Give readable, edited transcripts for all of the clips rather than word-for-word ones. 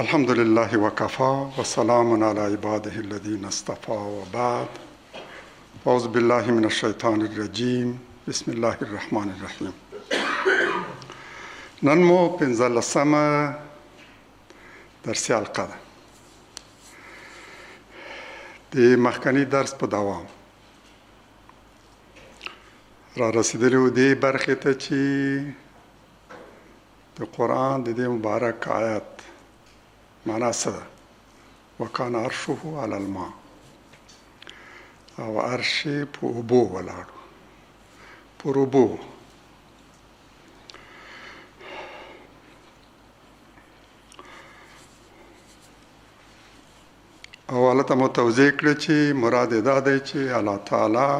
الحمد لله وكفى وسلام على عباده الذين اصطفى وبعد. أعوذ بالله من الشيطان الرجيم. بسم الله الرحمن الرحيم. نن مو پنځلسمه درسي حلقه ده. د مخکنی درس په دوام را رسیدلی و دې برخې ته چې د قرآن د دې مبارک آیات معنا څه ده؟ وکان عرشه علی الماء، او عرش په اوبو ولاړو، پر اوبو. او هلته مو توضیح کړه چې مراد یې دا دی چې الله تعالی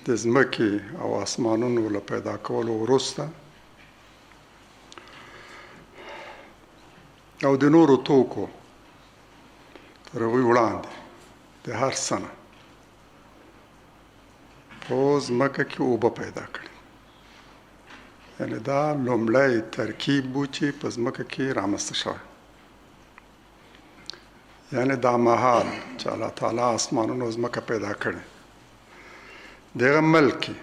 د ځمکې او اسمانونو له پیدا کولو وروسته او د نورو توکو تر هغوی وړاندې د هر څه نه په ځمکه کې اوبه پیدا کړي. یعنې دا لومړی ترکیب و چې په ځمکه کې رامنځته شوی. یعنې دا مهال چې الله تعالی اسمانونو ځمکه پیدا کړي، دغه ملک کې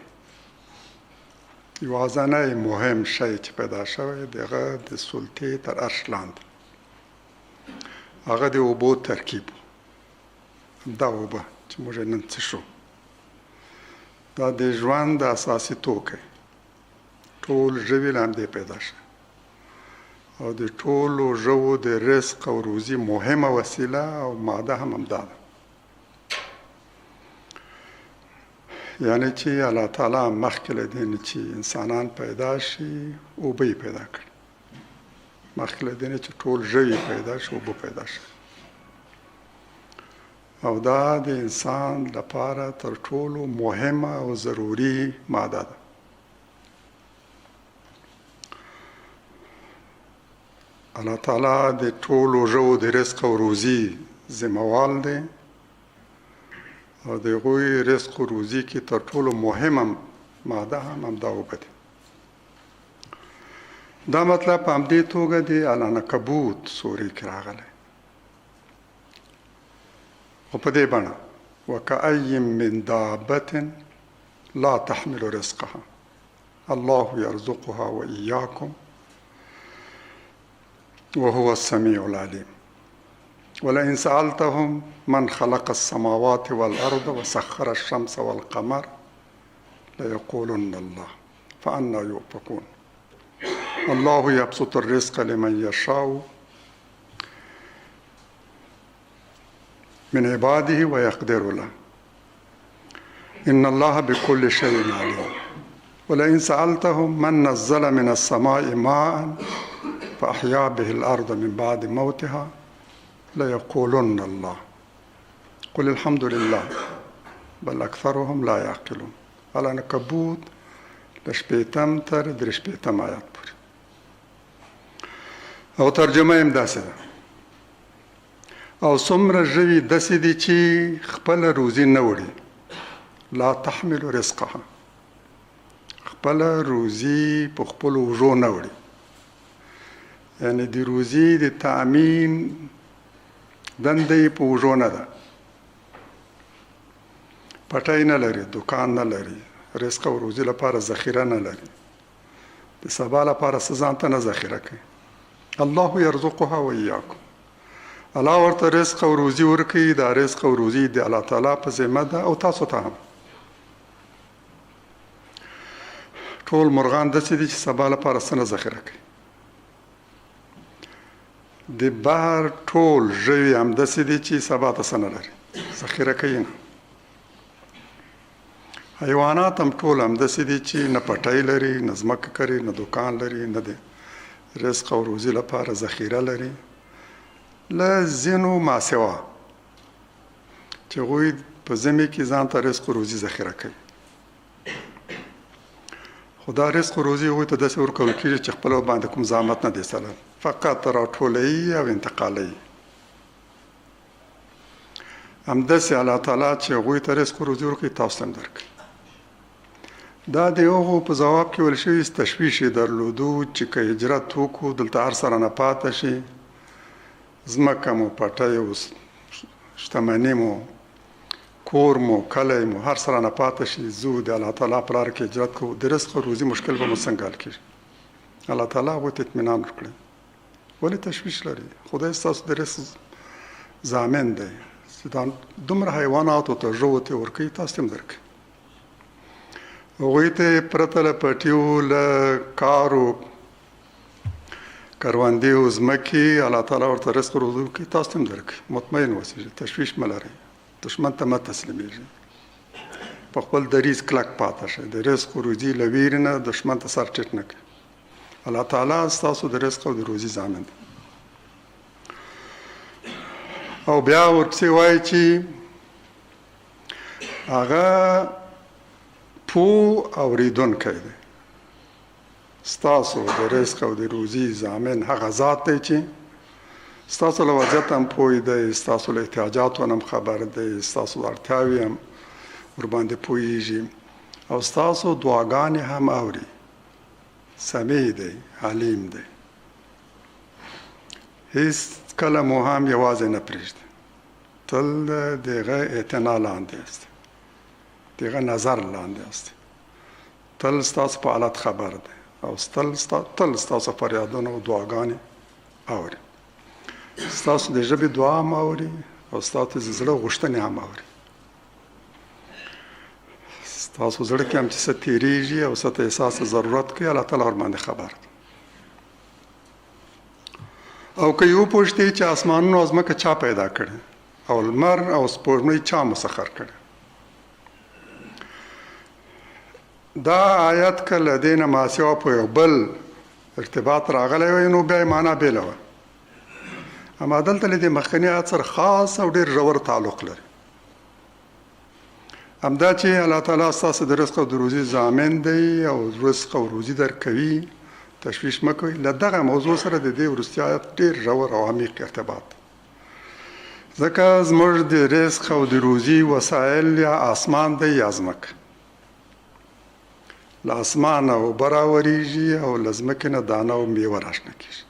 یوازینی مهم شی چې پیدا شوی دغه د سلطې تر عرش لاندې هغه د اوبو ترکیب. دا اوبه چې موږ نن څښو دا د ژوند اساسي توکی، ټول ژوي له همدې پیدا شوي او د ټولو ژوو د رزق او روزي مهمه وسیله او ماده هم همدا ده. یعنی چې الله تعالی مخکې له دې نه چې انسانان پیدا شي اوبه یې پیدا کړي، مخکې له دې نه چې ټول ژوي پیدا شي اوبه پیدا شي. او دا د انسان لپاره تر ټولو مهمه او ضروري ماده ده. الله تعالی د ټولو ژوو د رزق او روزي ذمهوال دی او د هغوی رزق و روزي کې تر ټولو مهمه ماده هم همدا اوبه دي. دا مطلب په همدې توګه د العنکبوت سورې کې راغلی او په دې بڼه وکأی من دابة لا تحمل رزقها الله یرزقها وإیاکم وهو السمیع العلیم ولئن سألتهم من خلق السماوات والأرض وسخر الشمس والقمر ليقولن الله فأنى يؤفكون الله يبسط الرزق لمن يشاء من عباده ويقدر له إن الله بكل شيء عليم ولئن سألتهم من نزل من السماء ماء فأحيا به الأرض من بعد موتها ليقولن الله قل الحمد لله بل أكثرهم لا يعقلون. العنکبوت له شپېتم تر درې شپېتم آیات پورې او ترجمه یې همداسې ده. او څومره ژوي داسې دي چې خپله روزي نه وړي، لا تحمل رزقها، خپله روزي په خپلو اوږو نه وړي. یعنې د روزي د تأمین دنده یې په اوږو نه ده، پټی نه لري، دکان نه لري، رزق او روزي لپاره ذخیره نه لري، د سبا لپاره څه ځان ته نه ذخیره کوي. الله یرزقها وإیاکم، الله ورته رزق او روزي ورکوي. دا رزق او روزي د الله تعالی په ذمه ده او تاسو ته هم. ټول مرغان داسې دي چې سبا لپاره څه نه ذخیره کوي. د بحر ټول ژوي هم داسې دي چې سبا ته څه نه لري، ذخیره کوي نه. حیوانات هم ټول هم داسې دي چې نه پټی لري، نه ځمکه کري، نه دکان لري، نه د رزق او روزي لپاره ذخیره لري، له ځینو ماسوا چې هغوی په ژمي کې ځان ته رزق او روزي ذخیره کوي. خو دا رزق او روزي هغوی ته داسې ورکول کېږي چې خپله باندې کوم زحمت نه دی سره، فقط راټولوي او انتقالوي. همداسې الله تعالی چې هغوی ته رزق او روزي ورکوي تاسو ته هم درکوي. دا د هغو په ځواب کې ویل شوي تشویش یې درلودو چې که هجرت وکړو دلته هر سره نه پاته شي ځمکه مو پټی مو شتمني مو کور مو کلی مو هر سره نه پاتې شي زه د الله تعالی په لاره کې هجرت کوو د رزق او روزي مشکل به مو څنګه حل کېږي الله تعالی هغوی ته اطمینان ورکړئ ولې تشویش لري خدای ستاسو د رزق ضامن دی چې دا دومره حیواناتو ته ژوو ته ورکوي تاسو هم درکوي هغوی ته پرته له پټیو له کارو کروندې او ځمکې الله تعالی ورته رزق روزي ورکوي تاسو هم درکوي مطمئن اوسئ تشویش مه لرئ دشمن ته مه تسلیمیږي په خپل دریځ کلک پاتې شئ د رزق او روزي له ویرې نه دشمن ته سر ټیټ نه کړئ الله تعالی ستاسو د رزق او د روزي ضامن دی او بیا ورپسې وایي چې هغه پوه اورېدونکی دی ستاسو د رزق او د روزي ضامن هغه ذات دی چې ستاسو له وضعیت هم پوه دی ستاسو له احتیاجاتو هم خبر دی ستاسو د اړتیاوې هم ورباندې پوهېږي او ستاسو دعاګانې هم اوري سمیع دی علیم دی هیڅ کله مو هم یوازې نه پرېږدي تل د هغه اعتنا لاندې یاست د هغه نظر لاندې یاست تل ستاسو په حالت خبر دی او تل ستاسو فریادونه او دعاګانې اوري ستاسو د ژبې دعا هم اوري او ستاسو د زړه غوښتنې هم اوري ستاسو زړه کې هم چې څه تېرېږي او څه ته احساس ضرورت کوي الله تعالی ورباندې خبر دی او که یو پوښتې چې اسمانونه او ځمکه چا پیدا کړي او لمر او سپوږمۍ چا مسخر کړي دا آیت که له دې نه ماسیوا په یو بل ارتباط راغلی وی نو بیا یې معنا بېله وه اما دلته له دې مخکني آیت سره خاص او ډېر ژور تعلق لري همدا چې الله تعالی ستاسو د رزق او د روزي ضامن دی او رزق او روزي درکوي تشویش مه کوئ له دغه موضوع سره د دې وروستي آیت ډېر ژور او عمیق ارتباط ځکه زموږ د رزق او د روزي وسایل یا اسمان دی یا ځمکه له اسمانه اوبه راورېږي او له ځمکې نه دانه او میوه راشنه کېږي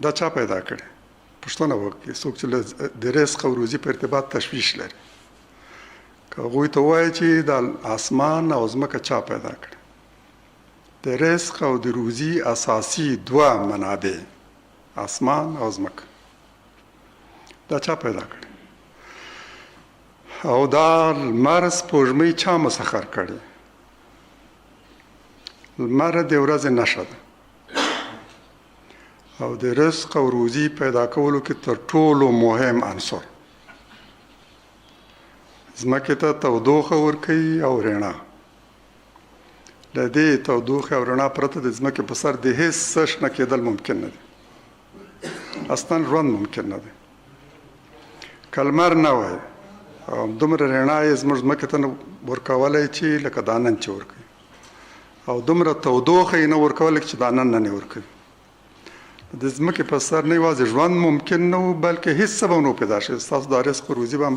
دا چا پیدا کړي پوښتنه وکړئ څوک چې د رزق او روزي په ارتباط تشویش لري که هغوی ته ووایي چې د اسمان او ځمکه چا پیدا کړي د رزق او د روزي اساسي دوه منابع اسمان او ځمکه دا چا پیدا کړي او دا لمر سپوږمۍ چا مسخر کړي لمر د ورځې نښه ده او د رزق او روزي پیدا کولو کې تر ټولو مهم عنصر ځمکې ته تودوخه ورکوي او رڼا له دې تودوخې او رڼا پرته د ځمکې په سر د هیڅ څه شنه کېدل ممکن نه دي اصلا ژوند ممکن نه دی که لمر نه وای او دومره رڼا یې زموږ ځمکې ته نه ورکولی چې لکه دا نن چې ورکوي او دومره تودوخه یې نه ورکولی چې دا نن نه ورکوي د ځمکې په سر نه یوازې ژوند ممکن نه و بلکې هیڅ څه به نو پیدا شي ستاسو دا رزق روزي به هم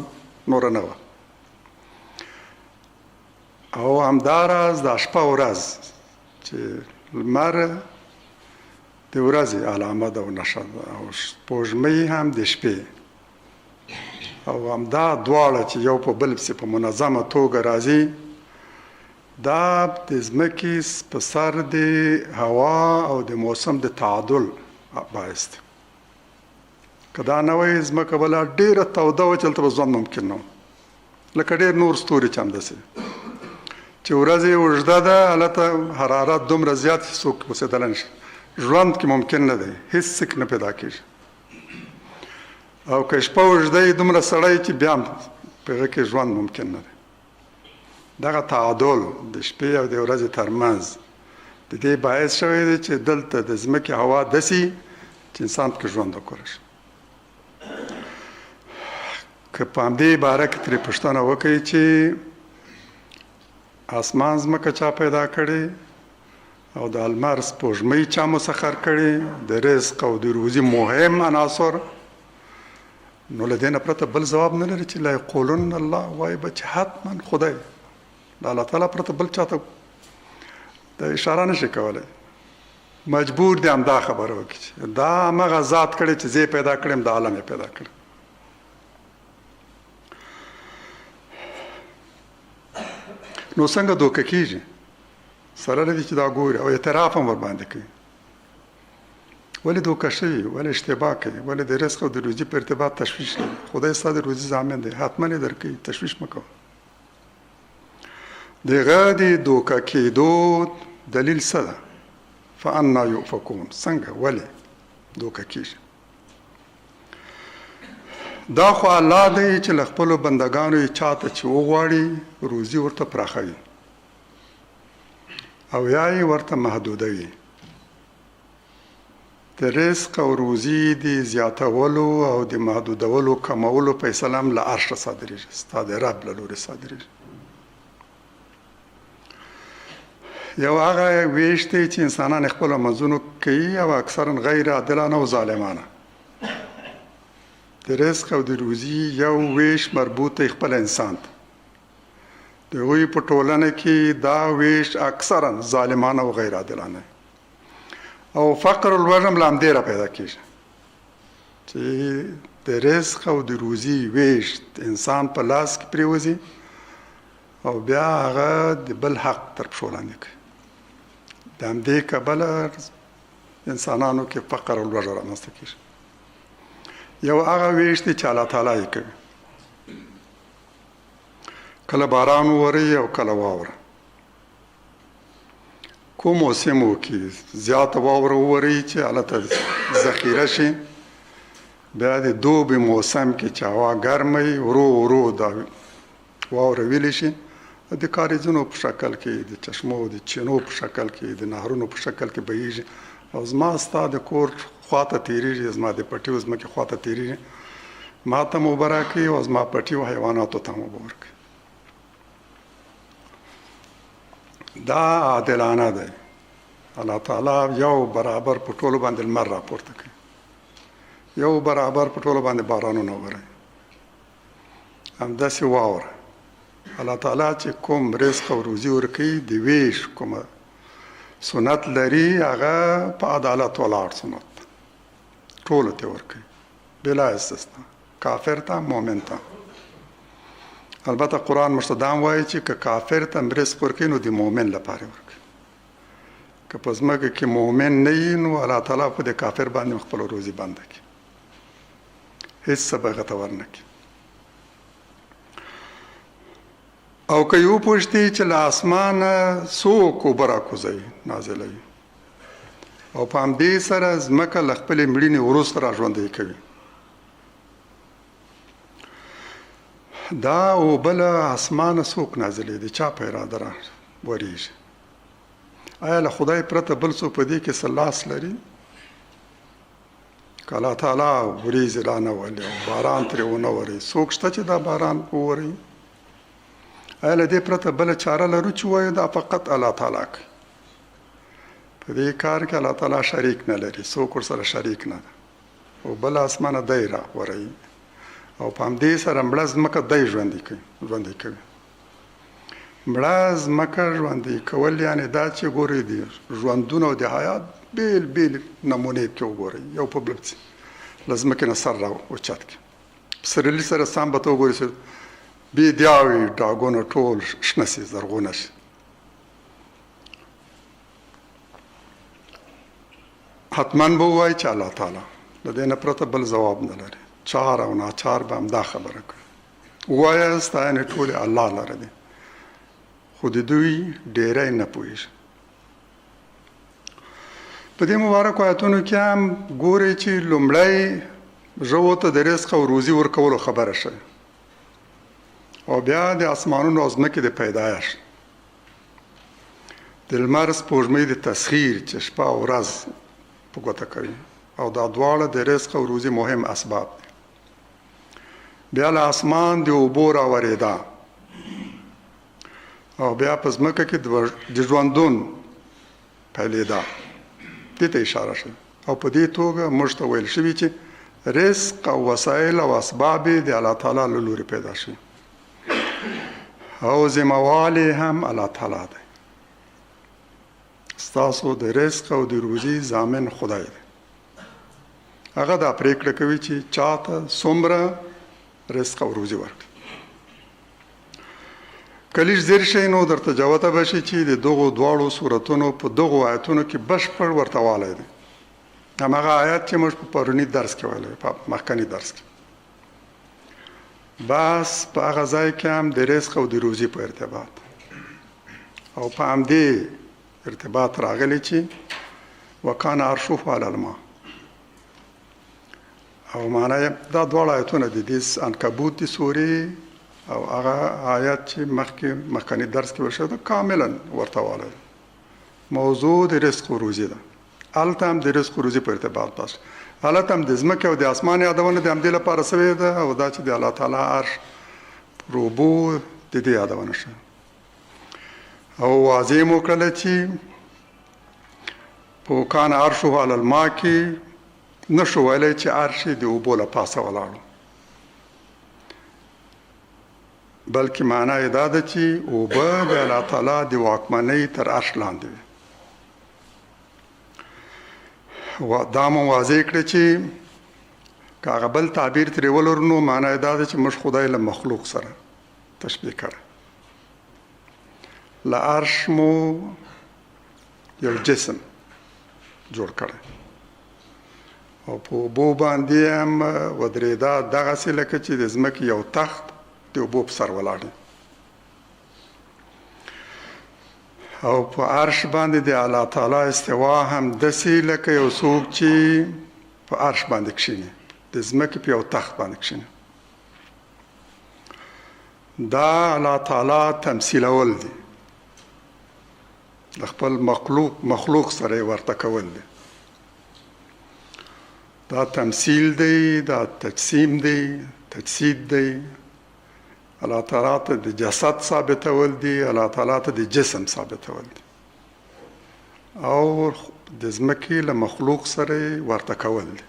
نوره نه وه او همداراز دا شپه ورځ چې لمر د ورځې علامه ده او نښه ده او سپوږمۍ هم د شپې او همدا دواړه چې یو په بل پسې په منظمه توګه راځي دا د ځمکې په سر د هوا او د موسم د تعادل باعث دی که دا نه وای ځمکه بله ډېره توده وه چې هلته به ژوند ممکن نه و لکه ډېر نور ستوري چې همداسې چې ورځ یې اوږده ده هلته حرارت دومره زیات چې څوک اوسېدلی نه شي ژوند کې ممکن نه دی هیڅ څه نه پیدا کېږي او که شپه اوږده یې دومره سړی چې بیا هم په هغه کې ژوند ممکن نه دی دغه تعادل د شپې او د ورځې ترمنځ د دې باعث شوی دی چې دلته د ځمکې هوا داسې چې انسان پکې ژوند وکړی شي که په همدې باره کې ترې پوښتنه وکړئ چې اسمان ځمکه چا پیدا کړې او د لمر سپوږمۍ چا مسخر کړې د رزق او د روزي مهم عناصر نو له دې نه پرته بل ځواب نه لري چې لا یقولن الله وایي به چې حتما خدای د الله تعالی پرته بل چاته د اشاره نشي کولی مجبور دی همدا خبره وکړي دا همغه ذات کړی چې زه پیدا کړم د عالم پیدا کړ. نو څنګه دوکه کیږي سره لري چې دا ګوري او اعتراف هم ور باندې کوي. ولې دوکه شوي، ولې اشتباه کوي، ولې د رزق او د روزي په ارتباط تشویش کوي؟ خدای ستاسو د روزي ضامن دی، حتما یې درکوي، تشویش مه کوه. دغه د دوکه کېدو دلیل څه ده؟ فانا یؤفکون، څنګه ولې دوکه کیږي؟ دا خو الله دی چې له خپلو بندګانو یې چاته چې وغواړي روزي ورته پراخوي او یا یې ورته محدودوي. د رزق او روزي د زیاتولو او د محدودولو کمولو فیصله هم له عرشه صادریږي، ستا د رب له لورې صادریږي. یو هغه ویش دی چې انسانان خپلو منځونو کوي او اکثرا غیر عادلانه او ظالمانه. د رزق او د روزي یو ویش مربوط دی خپل انسان ته. د هغوی په ټولنه کې دا ویش اکثرا ظالمانه او غیر عادلانه او فقر الوجم له همدې را پیدا کېږي چې د رزق او د روزي ویش انسان په لاس کې پرېوځي او بیا هغه د بل حق تر پښو لاندې کوي. د همدې کبله انسانانو کې فقر الوجه رامنځته کېږي. یو هغه ویش دی چې الله تعالی یې کوي. کله باران ووري او کله واوره. کوم موسمو کې زیاته واوره ووري چې هلته ذخیره شي، بیا د دوبي موسم کې چې هوا ګرمه ورو ورو دا واوره ویلی شي، د کاریزونو په شکل کې، د چشمو د چینو په شکل کې، د نهرونو په شکل کې بهیږي او زما ستا د کور خواته تیریږي، زما د پټیو ځمکې خواته تیریږي، ما ته مو اوبه راکوي او زما پټیو حیواناتو ته مو اوبه ورکوي. دا عادلانه دی. الله تعالی یو برابر په ټولو باندې لمر راپورته کوي، یو برابر په ټولو باندې بارانونه ووري، همداسې واوره. الله تعالی چې کوم رزق او روزي ورکوي د ویش کومه سنت لري، هغه په عدالت ولاړ سنت ټولو ته ورکوي بلا استثنا، کافر ته مؤمن ته. البته قرآن مشتدام وایي چې که کافر ته رزق ورکوي نو د مؤمن لپاره ورکوي. که په ځمکه کې مؤمن نه وي نو الله تعالی په د کافر باندې خپله روزي بنده کړي، هېڅ څه به هغه ته ورنه کړي. او که یو پوښتي چې له اسمانه څوک اوبه راکوزوي نازلوي او په همدې سره ځمکه له خپلې مړینې وروسته را ژوندی کوي، دا اوبه له اسمانه څوک نازلوي؟ د چا په اراده را وریږي؟ آیا له خدای پرته بل څوک په دې کې څه لاس لري؟ که الله تعالی وریځې را نه ولي او باران ترې ونه وري، څوک شته چې دا باران ووري؟ آیا له دې پرته بله چاره لرو چې وایو دا فقط الله تعالی کوي؟ په دې کار کې الله تعالی شریک نه لري، څوک ورسره شریک نه ده. او بل اسمانه دی را وروي او په همدې سره مړه ځمکه دی ژوندي کوي. مړه ځمکه ژوندي کول یعنې دا چې ګورئ د ژوندون او د حیات بیل بیل نمونې کې وګورئ، یو په بل پسې له ځمکې نه سر را اوچت کړي. په سرلي سره سم به ته وګورئ چې بیدیاوي ډاګونه ټول شنه شي، زرغونه شي. حتما به ووایي چې الله تعالی د دې نه پرته بل ځواب نه لري. چار او ناچار به همدا خبره کوي. ووایه ستاینې ټولې الله لره دي، خو د دوی ډېری نه پوهېږي. په دې مبارکو آیتونو کې هم ګورئ چې لومړی ژوو ته د رزق او روزي ورکولو خبره شوې او بیا د اسمانونو او ځمکې د پیدایش، د لمر سپوږمۍ د تسخیر چې شپه او ورځ په ګوته کوي، او دا دواړه د رزق او روزي مهم اسباب دي. بیا له اسمان د اوبو راورېدا او بیا په ځمکه کې د ژوندون پیلېدا، دې ته اشاره شوې. او په دې توګه موږ ته ویل شوي چې رزق او وسایل او اسباب د الله تعالی له لورې پیدا شي او ذمه‌والي هم الله تعالی دی. ستاسو د رزق او د روزي ضامن خدای دی. هغه دا پریکړه کوي چې چاته څومره رزق او روزي ورکړي. کلیش زیر شي نو درته جوته بشي چې د دغو دواړو صورتونو په دغو آیتونو کې بشپړ ورته والی دی. هماغه آیات چې موږ په پروني درس کې ویلی، په مخکني درس کې، بس په هغه ځای کې هم د رزق او د روزي په ارتباط او په همدې ارتباط راغلی چې وکان عرشه علی الماء، او معنی دا دواړه آیتونه د دې عنکبوت د سورې او هغه آیات چې مخکني درس کې وشو دا کاملا ورته والی موضوع د رزق او روزي ده. هلته هم د رزق و روزي په ارتباط بس، هلته هم د ځمکې او د اسمان یادونه د همدې لپاره سوې ده، او دا چې د الله تعالی عرش پر اوبو د دې یادونه شوه. او واضح مو کړله چې په کان عرشه علی الماء کې نشو ویلی چې عرش د اوبو له پاسه ولاړو، بلکې معنا یې دا ده چې اوبه د الله تعالی د واکمنۍ تر عرش لاندې وي. دا مو واضح کړه چې که هغه بل تعبیر ترې ولرو نو معنا یې دا ده چې موږ خدای له مخلوق سره تشبیه کړی. له عرش مو یو جسم جوړ کړی او په اوبو باندې هم ودرېدا دغسې لکه چې د ځمکې یو تخت د اوبو په سر ولاړ دی. او په عرش باندې د الله تعالی استوا هم داسې لکه یو څوک چې په عرش باندې کښیني، د ځمکې په یو تخت باندې کښیني. دا الله تعالی تمثیلول دی، د خپل مخلوق سره یې ورته کول دی. دا تمثیل دی، دا تجسیم دی، تجسید دی. الله تعالی ته د جسد ثابتول دي، الله تعالی ته د جسم ثابتول دي، او د ځمکې له مخلوق سره ورته کول دي.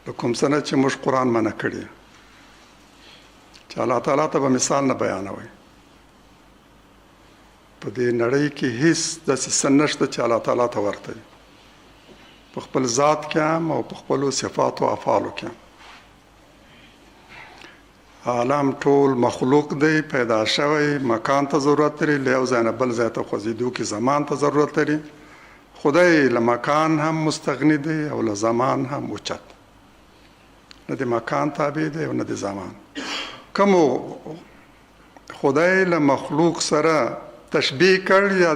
له کوم څه نه چې موږ قرآن منع کړی چې الله تعالی ته به مثال نه بیانوئ. په دې نړۍ کې هیڅ داسې څه نشته چې الله تعالی ته ورته وي، په خپل ذات کې هم او په خپلو صفاتو او افعالو کې هم. عالم ټول مخلوق دی، پیدا شوی، مکان ته ضرورت لري، له یو ځای نه بل ځای ته خوځېدو کې زمان ته ضرورت لري. خدای له مکان هم مستغني دی او له زمان هم اوچت، نه د مکان تابع دی او نه د زمان. کومو خدای له مخلوق سره تشبیه کړ یا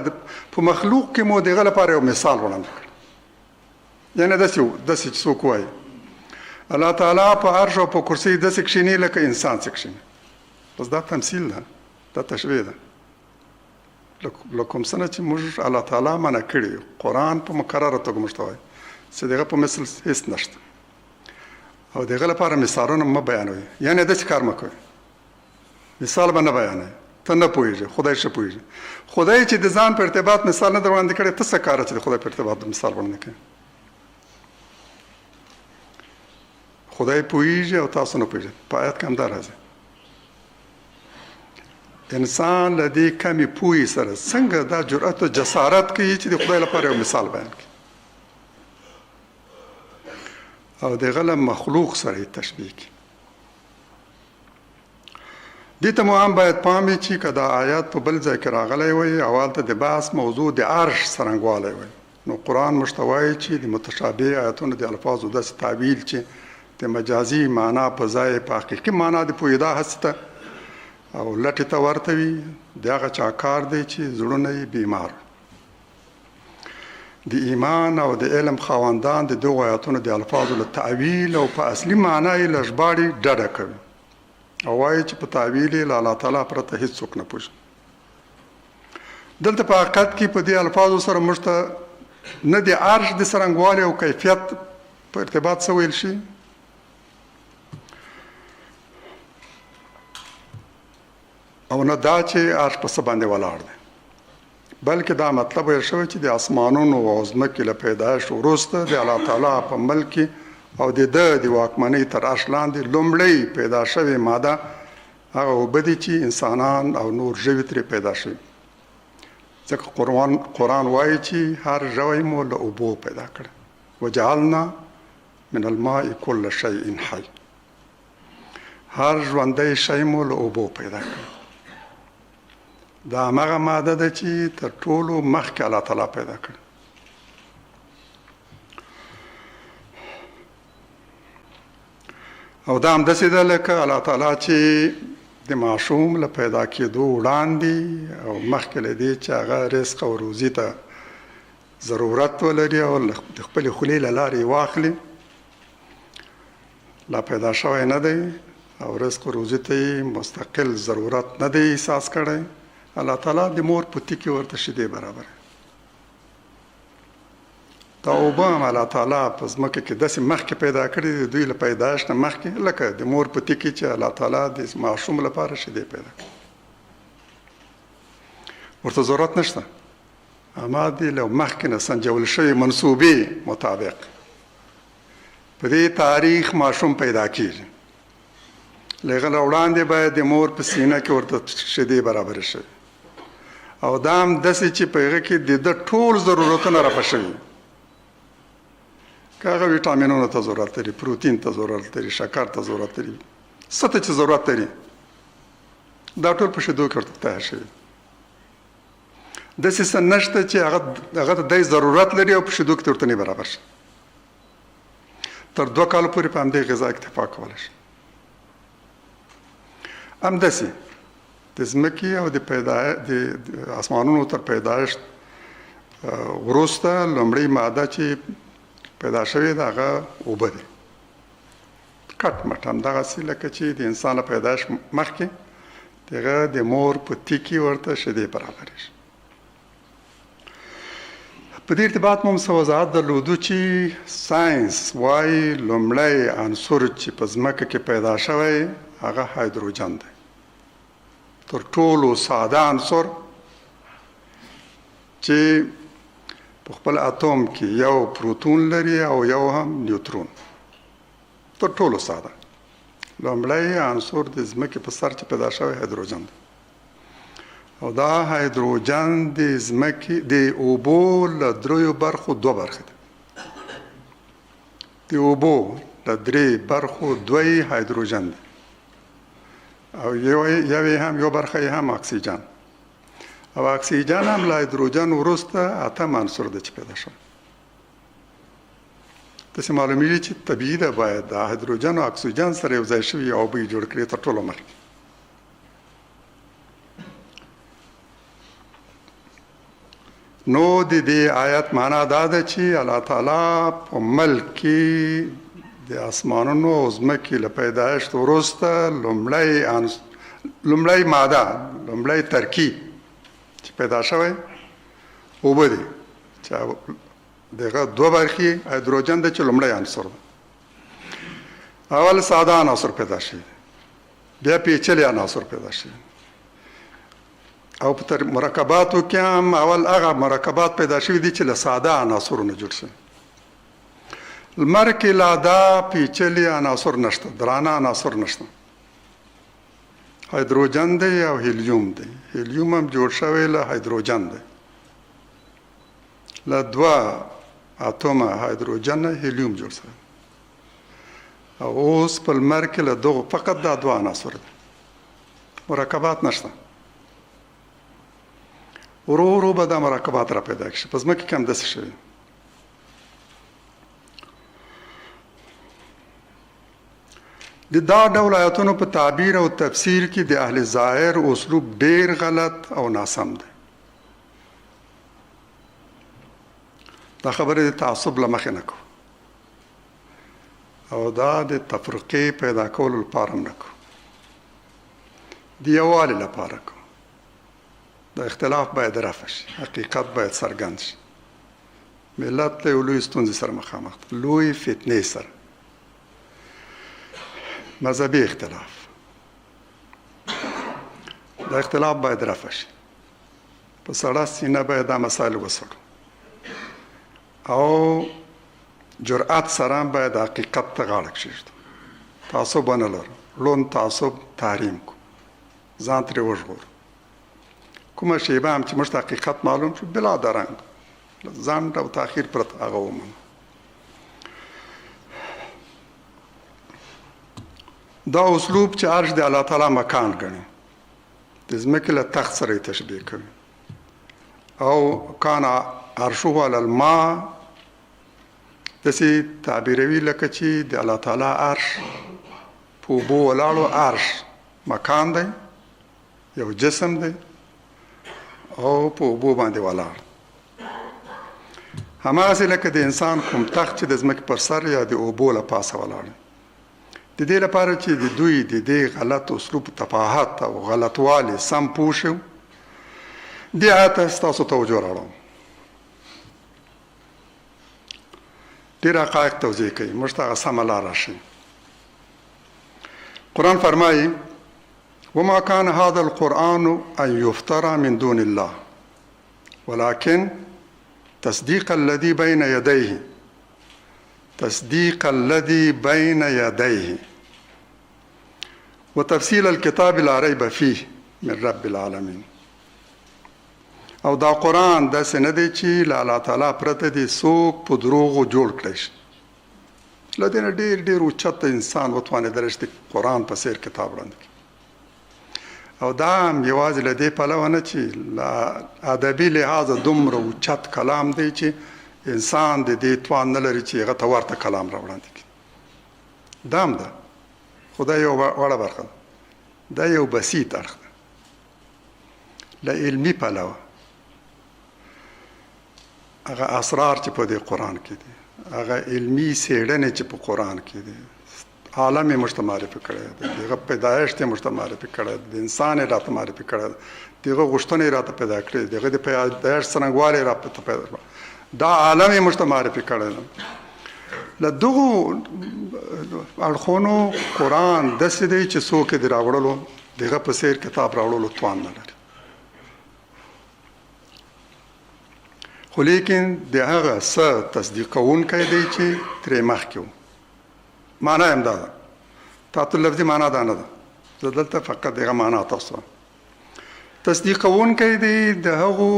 په مخلوق کې مو دغه لپاره یو مثال وړاندې کړ. یعنې داسې چې څوک وایي الله تعالی په عرش او په کرسي داسې کښیني لکه انسان څه کښیني، بس دا تمثیل ده، دا تشبیه ده. له کوم څه نه چې موږ الله تعالی منع کړي، قرآن په مکرره توګه موږ ته وایي چې دغه په مثل هېڅ نشته، او دغه لپاره مثالونه مه بیانوي. یعنې داسې کار مه کوئ، مثال به نه بیانوي، ته نه پوهېږې، خدای ښه پوهېږي. خدای چې د ځان په ارتباط مثال نه در وړاندې کړی، ته څه کار چې د خدای په ارتباط مثال وړاندې کړي؟ خدای پوهیږي او تاسو نه پوهیږئ. په آیت کې هم دا راځي. انسان له دې کمې پوهې سره څنګه دا جرأت او جسارت کوي چې د خدای لپاره یو مثال بیان کړي او دغه له مخلوق سره یې تشبیه کړي. دې ته مو هم باید پام وي چې که دا آیات په بل ځای کې راغلی وی او هلته د بحث موضوع د عرش څرنګوالی وی، نو قرآن موږ ته وایي چې د متشابه آیاتونو د الفاظو داسې تعبیل چې د مجازي معنا په ځای په حقیقي معنا د پوهېدا هڅې ته او لټې ته ورته وي، د هغه چا کار دی چې زړونه یې بیمار. د ایمان او د علم خاوندان د دغو آیاتونو د الفاظو له تعویل او په اصلي معنا یې له ژباړې ډډه کوي او وایي چې په تعویل یې له الله تعالی پرته هېڅوک نه پوهېږي. دلته په حقیقت کې په دې الفاظو سره موږ ته نه د عرش د څرنګوالي او کیفیت په ارتباط څه ویل شي، او نه دا چې عرش په څه باندې ولاړ دی، بلکې دا مطلب ویل شوی چې د اسمانونو او ځمکې له پیدایښت وروسته د الله تعالی په ملک او د ده د واکمنۍ تر عرش لاندې لومړی پیدا شوې ماده هغه اوبه دي چې انسانان او نور ژوي ترې پیدا شوي. ځکه قرآن وایي چې هر ژوی مو له اوبو پیدا کړ وجعلنا من الماء كل شيء حي هر ژوندی شی مو له اوبو پیدا کړ دا هغه ماده ده چې تر ټولو مخکې الله تعالی پیدا کړ او دا همداسې ده لکه الله تعالی چې د ماشوم له پیدا کېدو وړاندې او مخکې له دې چې هغه رزق او روزي ته ضرورت ولري او د خپلې خولې له لارې واخلي لا پیدا شوی نه دی او رزق و روزي ته مستقل ضرورت نه دی احساس کړی الله تعالی د مور په تکي ورته شیدې برابر دا اوبه هم الله تعالی په ځمکه کې داسې مخکې پیدا کړي دي دوی له پیدایښت نه مخکې لکه د مور په تکي چې الله تعالی د ماشوم لپاره شیدې پیدا کړي ورته ضرورت نشته اما دې له مخکې نه سنجول شوي منصوبې مطابق په دې تاریخ ماشوم پیدا کیږي لغه له وړاندې باید د مور په سینه کې ورته شیدې برابر شي او دا هم داسې چې په هغه کې د ټول ضرورتونه راپه شوي که هغه ویټامینونو ته ضرورت لري پروتین ته ضرورت لري شکر ته ضرورت لري څه ته چې ضرورت لري دا ټول په شیدو کې ورته تیار شوي داسې څه نشته چې هغه ته دی ضرورت لري او په شیدو کې ورته نه برابر شي تر 2 کال پورې په همدې غذا اکتفا کولی شي همداسې د ځمکې او د اسمانونو تر پیدایښت وروسته لومړۍ ماده چې پیدا شوې ده هغه اوبه دي کټ مټ همدغسې لکه چې د انسان له پیدایښت مخکې دغه د مور په تیکي ورته شیدې برابرې شي په دې ارتباط مو څه وضاحت درلودو چې ساینس وایي لومړی عنصر چې په ځمکه کې پیدا شوی هغه هایدروجن دی تر ټولو ساده عنصر چې په خپل اتوم کې یو پروتون لري او یو هم نیوترون تر ټولو ساده لومړی عنصر د ځمکې په سر چې پیدا شوی هایدروجن دی او دا هایدروجن د ځمکې د اوبو له 3 برخو 2 برخې دي د اوبو له 3 برخو 2 هایدروجن دی او یو برخه یې هم اکسیجن او اکسیجن هم له هایدروجن وروسته اتم عنصر دی چې پیدا شوی داسې معلومیږي چې طبیعي ده باید د هایدروجن او اکسیجن سره یو ځای شوي او اوبه یې جوړ کړي تر ټولو مخکې نو د دې آیت معنا دا ده چې الله تعالی په ملک کې د اسمانونو او ځمکې له پیدایښت وروسته لومړی ماده لومړی ترکیب چې پیدا شوی اوبه دي چې دغه 2 برخې هایدروجن دی چې لومړی عنصر دی اول ساده عناصر پیدا شي بیا پیچلي عناصر پیدا شي او په مرکباتو کې هم اول هغه مرکبات پیدا شوي دي چې له ساده عناصرو نه جوړ شوي لمر کې لا دا پیچلي عناصر نشته درانه عناصر نشته هایدروجن دی او هیلیوم دی هیلیوم هم جوړ شوی له هایدروجن دی له 2 اتومه هایدروجن هیلیوم جوړ شوی او اوس په لمر کې له دغه فقط دا 2 عناصر دي مرکبات نشته ورو ورو به دا مرکبات را پیدا کړي په ځمکه کې هم داسې شوي د دا ډول آیاتونو په تعبیر او تفسیر کې د اهل ظاهر اسلوب ډیر غلط او ناسم دی دا خبره د تعصب له مخې نه کوو او دا د تفرقې پیدا کولو لپاره هم نه کوو د یووالي لپاره کوو د اختلاف باید رفع شي حقیقت باید څرګند شي ملت له لوی ستونزې سره مخامخ لوی فتنې سره مذهبي اختلاف دا اختلاف باید رفع شي په سړه سینه باید دا مسایل وڅېړو او جرأت سره باید حقیقت ته غاړه کښېږدو تعصب ونه لرو لوند تعصب تحریم کو ځان ترې وژغورو کومه شیبه هم چې موږ ته حقیقت معلوم شو بلا درنګ ځنډ او تاخیر پرته هغه ومنو. دا اسلوب چې عرش د الله تعالی مکان ګڼي د ځمکې له تخت سره یې تشبیه کوي. او کان عرشه علی الماء داسې تعبیروي لکه چې د الله تعالی عرش په اوبو ولاړو عرش مکان دی، یو جسم دی او په اوبو باندې ولاړ. هماغسې لکه د انسان کوم تخت چې د ځمکې پر سر یا د اوبو له پاسه ولاړ. د دې لپاره چې د دوی د دې غلط اسلوب تفاهت او غلطوالي سم پوه شو، دې آیت ته ستاسو توجه راوړم. ډېر حقایق توضیح کوي، موږ ته هغه سمه لاره ښیي. قرآن فرمایي وما كان هذا القرآن أن يفترى من دون الله ولكن تصديق الذي بين يديه وتفصيل الكتاب لا ريب فيه من رب العالمين. او دا قرآن داسې نه دی چې له الله تعالی پرته دې څوک په دروغو جوړ کړی شي. له دې نه ډېر اوچت انسان وتوانېدلی چې قرآن په څېر کتاب وړاندې کړي. او دا هم یوازې له دې پلوه نه چې له ادبي لحاظه دومره اوچت کلام دی چې انسان د دې توان نه لري چې هغه ته ورته کلام را وړاندې کړي. دا هم ده، خو دا یو وړه برخه ده، دا یو بسیط اړخ ده. له علمي پلوه هغه اسرار چې په دې قرآن کې دي، هغه علمي څېړنې چې په قرآن کې دي، عالم یې موږ ته معرفي کړی دی، دغه پیدایښت یې موږ ته معرفي کړی دی، د انسان یې راته معرفي کړی دی، دغه غوښتنې یې راته پیدا کړې دي، دغه د پیدایښت څرنګوالی یې راته پیدا کړی، دا عالم یې موږ ته معرفي کړی دی. له دغو اړخونو قرآن داسې دی چې څوک یې د راوړلو دغه په څېر کتاب راوړلو توان نه لري. خو لیکن د هغه څه تصدیق کوونکی دی چې ترې مخکې و. معنا هم دا ده، تعطل لفظي معنا دا نه ده، زه دلته فقط دغه معنا تاسو تصدیق کوونکی دی د هغو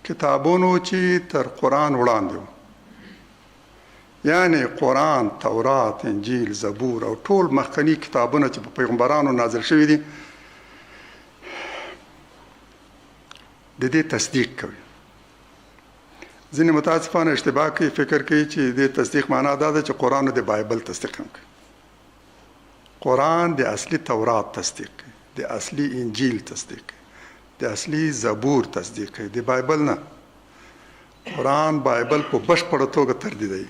کتابونو چې تر قرآن وړاندې و، یعنی قرآن، تورات، انجیل، زبور او ټول مخکني کتابونه چې په پیغمبرانو نازل شوي دي د دې تصدیق کوي. ځینې متاسفانه اشتباه کوي، فکر کوي چې د تصدیق معنا دا ده چې قرآن د بایبل تصدیق هم کوي. قرآن د اصلي تورات تصدیق کوي، د اصلي انجیل تصدیق کوي، د اصلي زبور تصدیق کوي، د بایبل نه. قرآن بایبل په بشپړه توګه تردیدوي.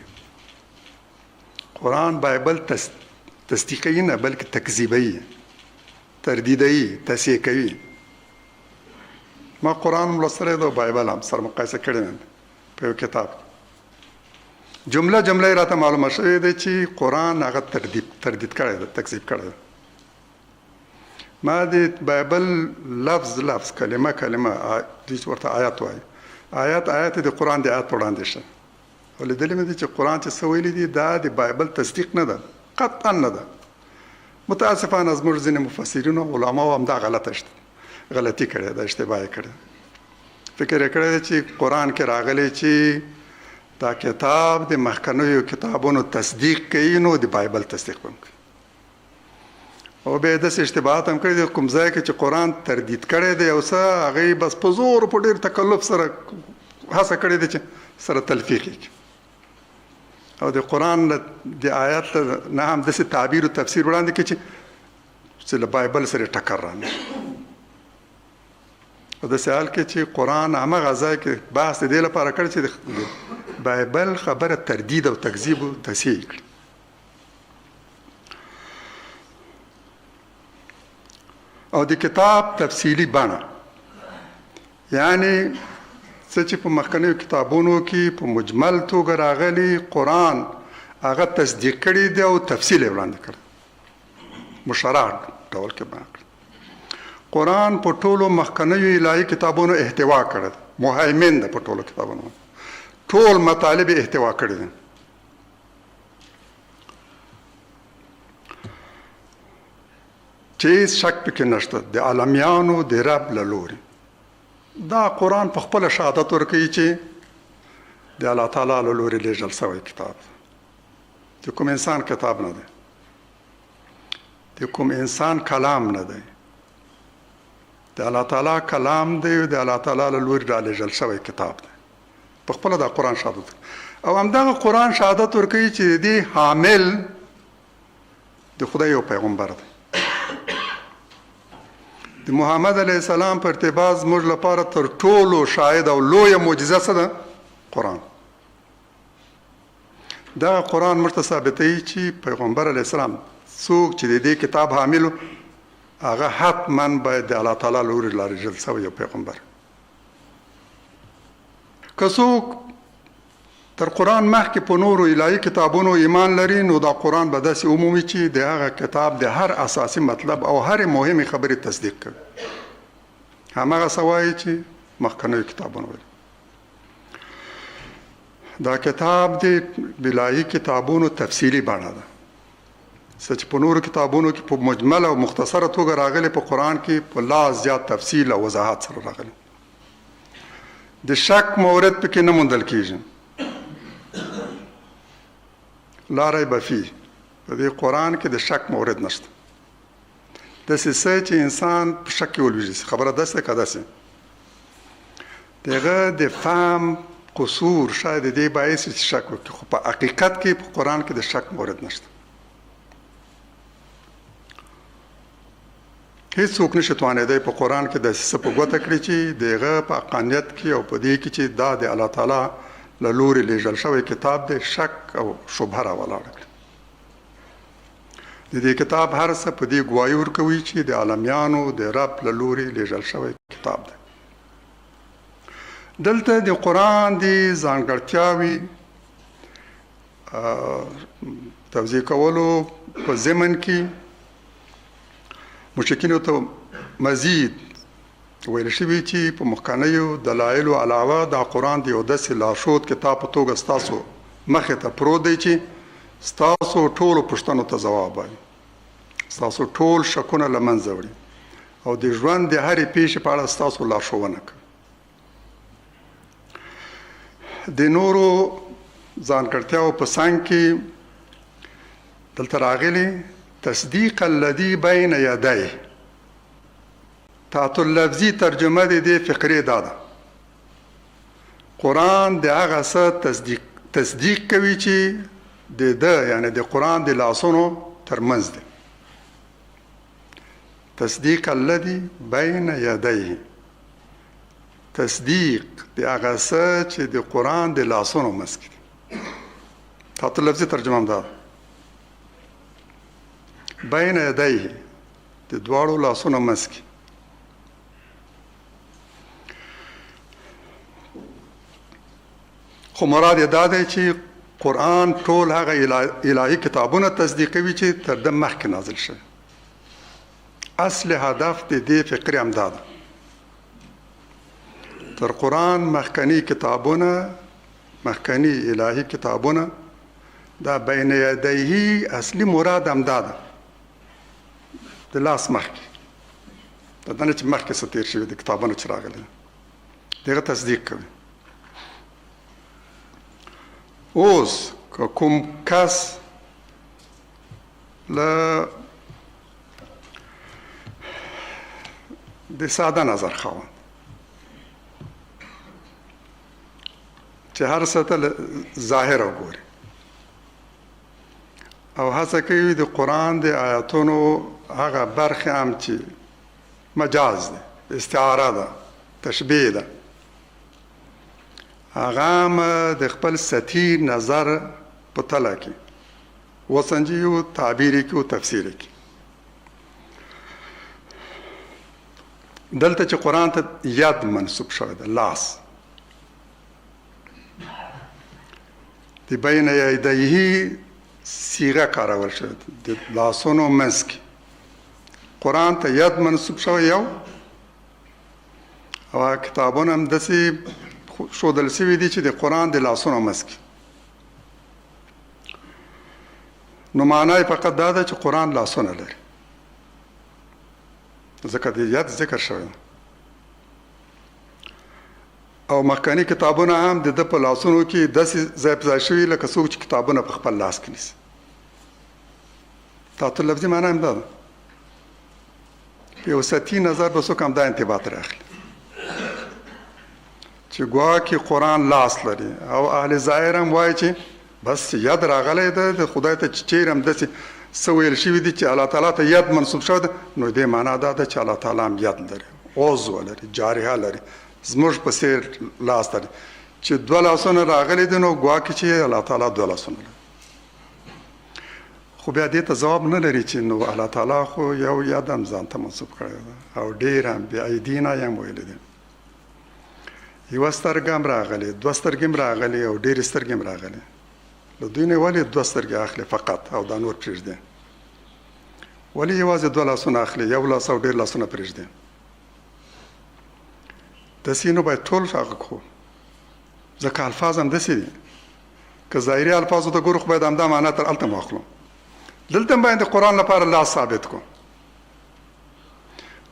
قرآن بایبل تصدیقوي نه بلکې تکذیبوي، تردیدوي، تصحیح کوي. ما قرآن هم لوستلی دی او بایبل هم سره مقایسه کړی مې په یو کتاب جمله یې راته معلومه شوې ده چې قرآن هغه تردید کړی ده، تکذیب کړی ده. ما د بایبل لفظ کلمه دوی ورته آیات وایي، آیات د قرآن د آیات په وړاندې شه. او لیدلی مې دي چې قرآن چې څه ویلي دي دا د بایبل تصدیق نه ده، قطعا نه ده. متاسفانه زموږ ځینې مفسرینو علماو هم دا غلطي کړې ده، اشتباه یې کړې. فکر یې کړی دی چې قرآن کې راغلی چې دا کتاب د مخکنیو کتابونو تصدیق کوي نو د بایبل تصدیق به هم کوي. او بیا یې داسې اشتباهات هم کړي دي کوم ځای کې چې قرآن تردید کړی دی او څه هغه یې بس په زور په ډېر تکلف سره هڅه کړې ده چې سره تلفیق یې کړي او د قرآن د آیات نه هم داسې تعبیر او تفسیر وړاندې کړي چې له بایبل سره ټکر رانه. او داسې حال کې چې قرآن همغه ځای کې بحث د دې لپاره کړی چې د بایبل خبره تردید او تکذیب او تصحیح کړي. او د کتاب تفصیلی بڼه، یعنی څه چې په مخکنیو کتابونو کې په مجمل توګه راغلي قرآن هغه تصدیق کړي دی او تفصیل یې وړاندې کړی، مشرع ډول کې بیان کړی. قرآن په ټولو مخکنیو الهي کتابونو احتوا کړی دی، مهیمن ده په ټولو کتابونو، ټول مطالب احتوا کړي دي. چې شک پکې نشته د عالمیانو د رب له لوري دا قرآن په خپله شهادت ورکوي چې د الله تعالی له لورې لېږل شوی کتاب د کوم انسان کتاب نه دی، د کوم انسان کلام نه دی، د الله تعالی کلام دی، د الله تعالی له لورې رالېږل شوی کتاب دی. په خپله دا قرآن شهادت او همدغه قرآن شهادت ورکوي چې د دې حامل د خدای یو پیغمبر دی. د محمد علیه السلام په ارتباط زموږ لپاره تر ټولو شاهد او لویه معجزه څه ده؟ قرآن. دغه قرآن موږ ته ثابتوي چې پیغمبر علیه السلام څوک چې د دې کتاب حامل هغه حتما باید د الله تعالی له لورې رالېږل شوی یو پیغمبر. که څوک تر قرآن مخکې په نورو الهي کتابونو ایمان لري نو دا قرآن به داسې عمومي چې د هغه کتاب د هر اساسي مطلب او هر مهمې خبرې تصدیق کوي. هماغه څه وایي چې مخکنیو کتابونو وایي. دا کتاب د الهي کتابونو تفصیلي بڼه ده. څه چې په نورو کتابونو کې په مجمل او مختصره توګه راغلي، په قرآن کې په لا زیات تفصیل او وضاحت سره راغلي. د شک مورد پکې نه موندل کېږي. لا ریب فیه، په دې قرآن کې د شک مورد نشته. داسې څه چې انسان په شک کې ولویږي، خبره داسې که داسې د هغه د فهم قصور شاید د دې باعث چې شک وکړي، خو په حقیقت کې په قرآن کې د شک مورد نشته. هیڅوک نشي توانېدی په قرآن کې داسې څه په ګوته کړي چې د هغه په حقانیت کې او په دې کې چې دا د الله تعالی له لورې لېږل شوی کتاب دی شک او شبهه راولاړه کړي. د دې کتاب هر څه په دې ګواهي ورکوي چې د عالمیانو د رب له لورې لېږل شوی کتاب دی. دلته د قرآن د ځانګړتیاوې توضیح کولو په ضمن کې مشرکینو ته مزید ویل شوي چې په مخکنیو دلایلو علاوه دا قرآن د یو داسې لارښود کتاب په توګه ستاسو مخې ته پروت دی چې ستاسو ټولو پوښتنو ته ځواب وایي، ستاسو ټول شکونه له منځه وړي او د ژوند د هرې پیښې په اړه ستاسو لارښوونه کوي. د نورو ځانګړتیاو په څنګ کې دلته راغلي تصدیق الذي بین یدیه. تحت اللفظي ترجمه د دې فقرې دا ده: قرآن د هغه څه تصدیق کوي چې د ده یعنی د قرآن د لاسونو ترمنځ دی. تصدیق الذي بین یدیه، تصدیق د هغه څه چې د قرآن د لاسونو منځ کې دی. تحت اللفظي ترجمه هم دا ده: بین یدیه، د دواړو لاسونو منځ کې. خو مراد یې دا دی چې قرآن ټول هغه الهي کتابونه تصدیقوي چې تر ده مخکې نازل شوي. اصل هدف د دې فقرې هم دا ده: تر قرآن مخکني کتابونه، مخکني الهي کتابونه، دا بین یدیه اصلي مراد هم دا ده د لاس مخکې، د ده نه چې مخکې څه تېر شوي د کتابونو چې راغلي د هغه تصدیق کوي. اوس که کوم کس له د ساده نظر خاوند چې هر څه ته ظاهر وګوري او هڅه کوي د قرآن د آیاتونو هغه برخې هم چې مجاز ده، استعاره ده، تشبیه ده، هغه هم د خپل سطحي نظر په تله کې وسنجي او تعبیر کې او تفسیر کې. دلته چې قرآن ته ید منسوب شوی ده، لاس، د بین یدیه صیغه کارول شوی ده، د لاسونو منځ کې قرآن ته ید منسوب شوی یو، او کتابونه هم داسې ښودل شوي دي چې د قرآن د لاسونو منځ کې. نو معنا یې فقط دا ده چې قرآن لاسونه لري، ځکه د ید ذکر شوی. او مخکني کتابونه هم د په لاسونو کې داسې ځای په ځای شوي لکه څوک چې کتابونه په خپل لاس کې نیسي. تعطل لفظي معنا هم دا ده. په یو سطحي نظر به څوک هم دا انتباه ترې اخلي چې ګواکې قرآن لاس لري او اهل ظاهر هم وایي چې بس ید راغلی ده د خدای ته چې چیرې هم داسې څه ویل شوي دي چې الله تعالی ته ید منسوب شوی ده، نو دې معنا دا ده چې الله تعالی هم ید لري، عضو لري، جارحه لري، زموږ په څېر لاس لري. چې دوه لاسونه راغلي دي نو ګواکې چې الله تعالی دوه لاسونه لري. خو بیا دې ته ځواب نه لري چې نو الله تعالی خو یو ید هم ځان ته منسوب کړی ده او ډېر هم بأیدینا یې هم ویلی دي. یوه سترګه هم راغلې، دوه سترګې هم راغلې او ډېرې سترګې هم راغلې. له دوی نه ولې دوه سترګې اخلي فقط او دا نور پرېږدي؟ ولې یوازې دوه لاسونه اخلي، یو لاس او ډېر لاسونه پرېږدي؟ داسې نو باید ټول هغه کړو، ځکه الفاظ هم داسې دي. که ظاهري الفاظو ته ګورو خو باید همدا معنا تر هلته واخلو. دلته هم باید د قرآن لپاره لاس ثابت کړو.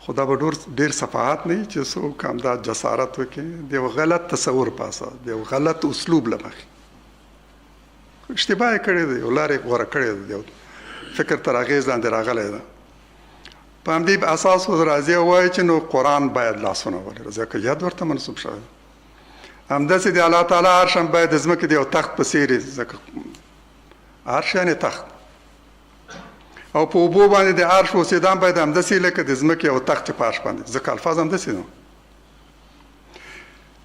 خو دا به ډېر صفحات نه وي چې څوک همدا جسارت وکړي د یو غلط تصور په اساس د یو غلط اسلوب له مخې اشتباه یې کړې ده، یو لار یې غوره کړې ده، یو فکر تر اغېز لاندې راغلی ده. په همدې اساس راځي او وایي چې نو قرآن باید لاسونه ولري ځکه ید ورته منسوب شوی. همداسې د الله تعالی عرش هم باید د ځمکې د یو تخت په څېر وي، ځکه عرش یعنې تخت، او په اوبو باندې د عرش اوسېدان باید همداسې لکه د ځمکې یو تخت چې په عرش باندې، ځکه الفاظ همداسې نو.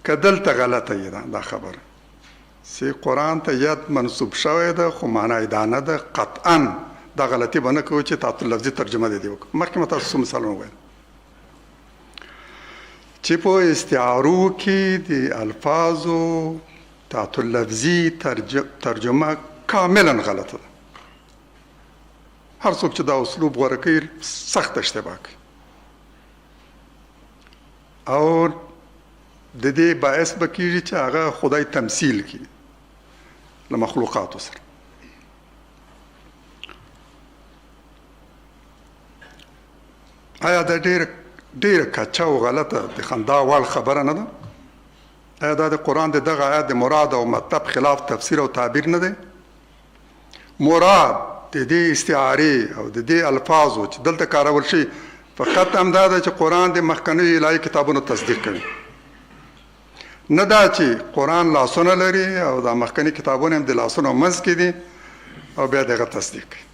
که دلته غلطه یې دا خبره چې قرآن ته ید منسوب شوی ده خو معنا یې دا نه ده، قطعا دا غلطي به نه کوو چې تعطل لفظي ترجمه دې وکړو. مخکې مې تاسو څو مثالونه وویل چې په استعارو کې د الفاظو تعطل لفظي ترجمه کاملا غلطه ده. هر څوک چې دا اسلوب غوره کوي سخت اشتباه کوي او د دې باعث به کېږي چې هغه خدای تمثیل کړي له مخلوقاتو سره. آیا دا ډېره کچه او غلطه د خندا وړ خبره نه ده؟ آیا دا د قرآن دغه آیات د مراد او مطلب خلاف تفسیر او تعبیر نه دی؟ مراد د دې استعارې او د دې الفاظو چې دلته کارول شي فقط همدا ده چې قرآن د مخکنیو الهي کتابونو تصدیق کوي، نه دا چې قرآن لاسونه لري او دا مخکني کتابونه هم د لاسونو منځ کې دي او بیا دغه تصدیق کوي.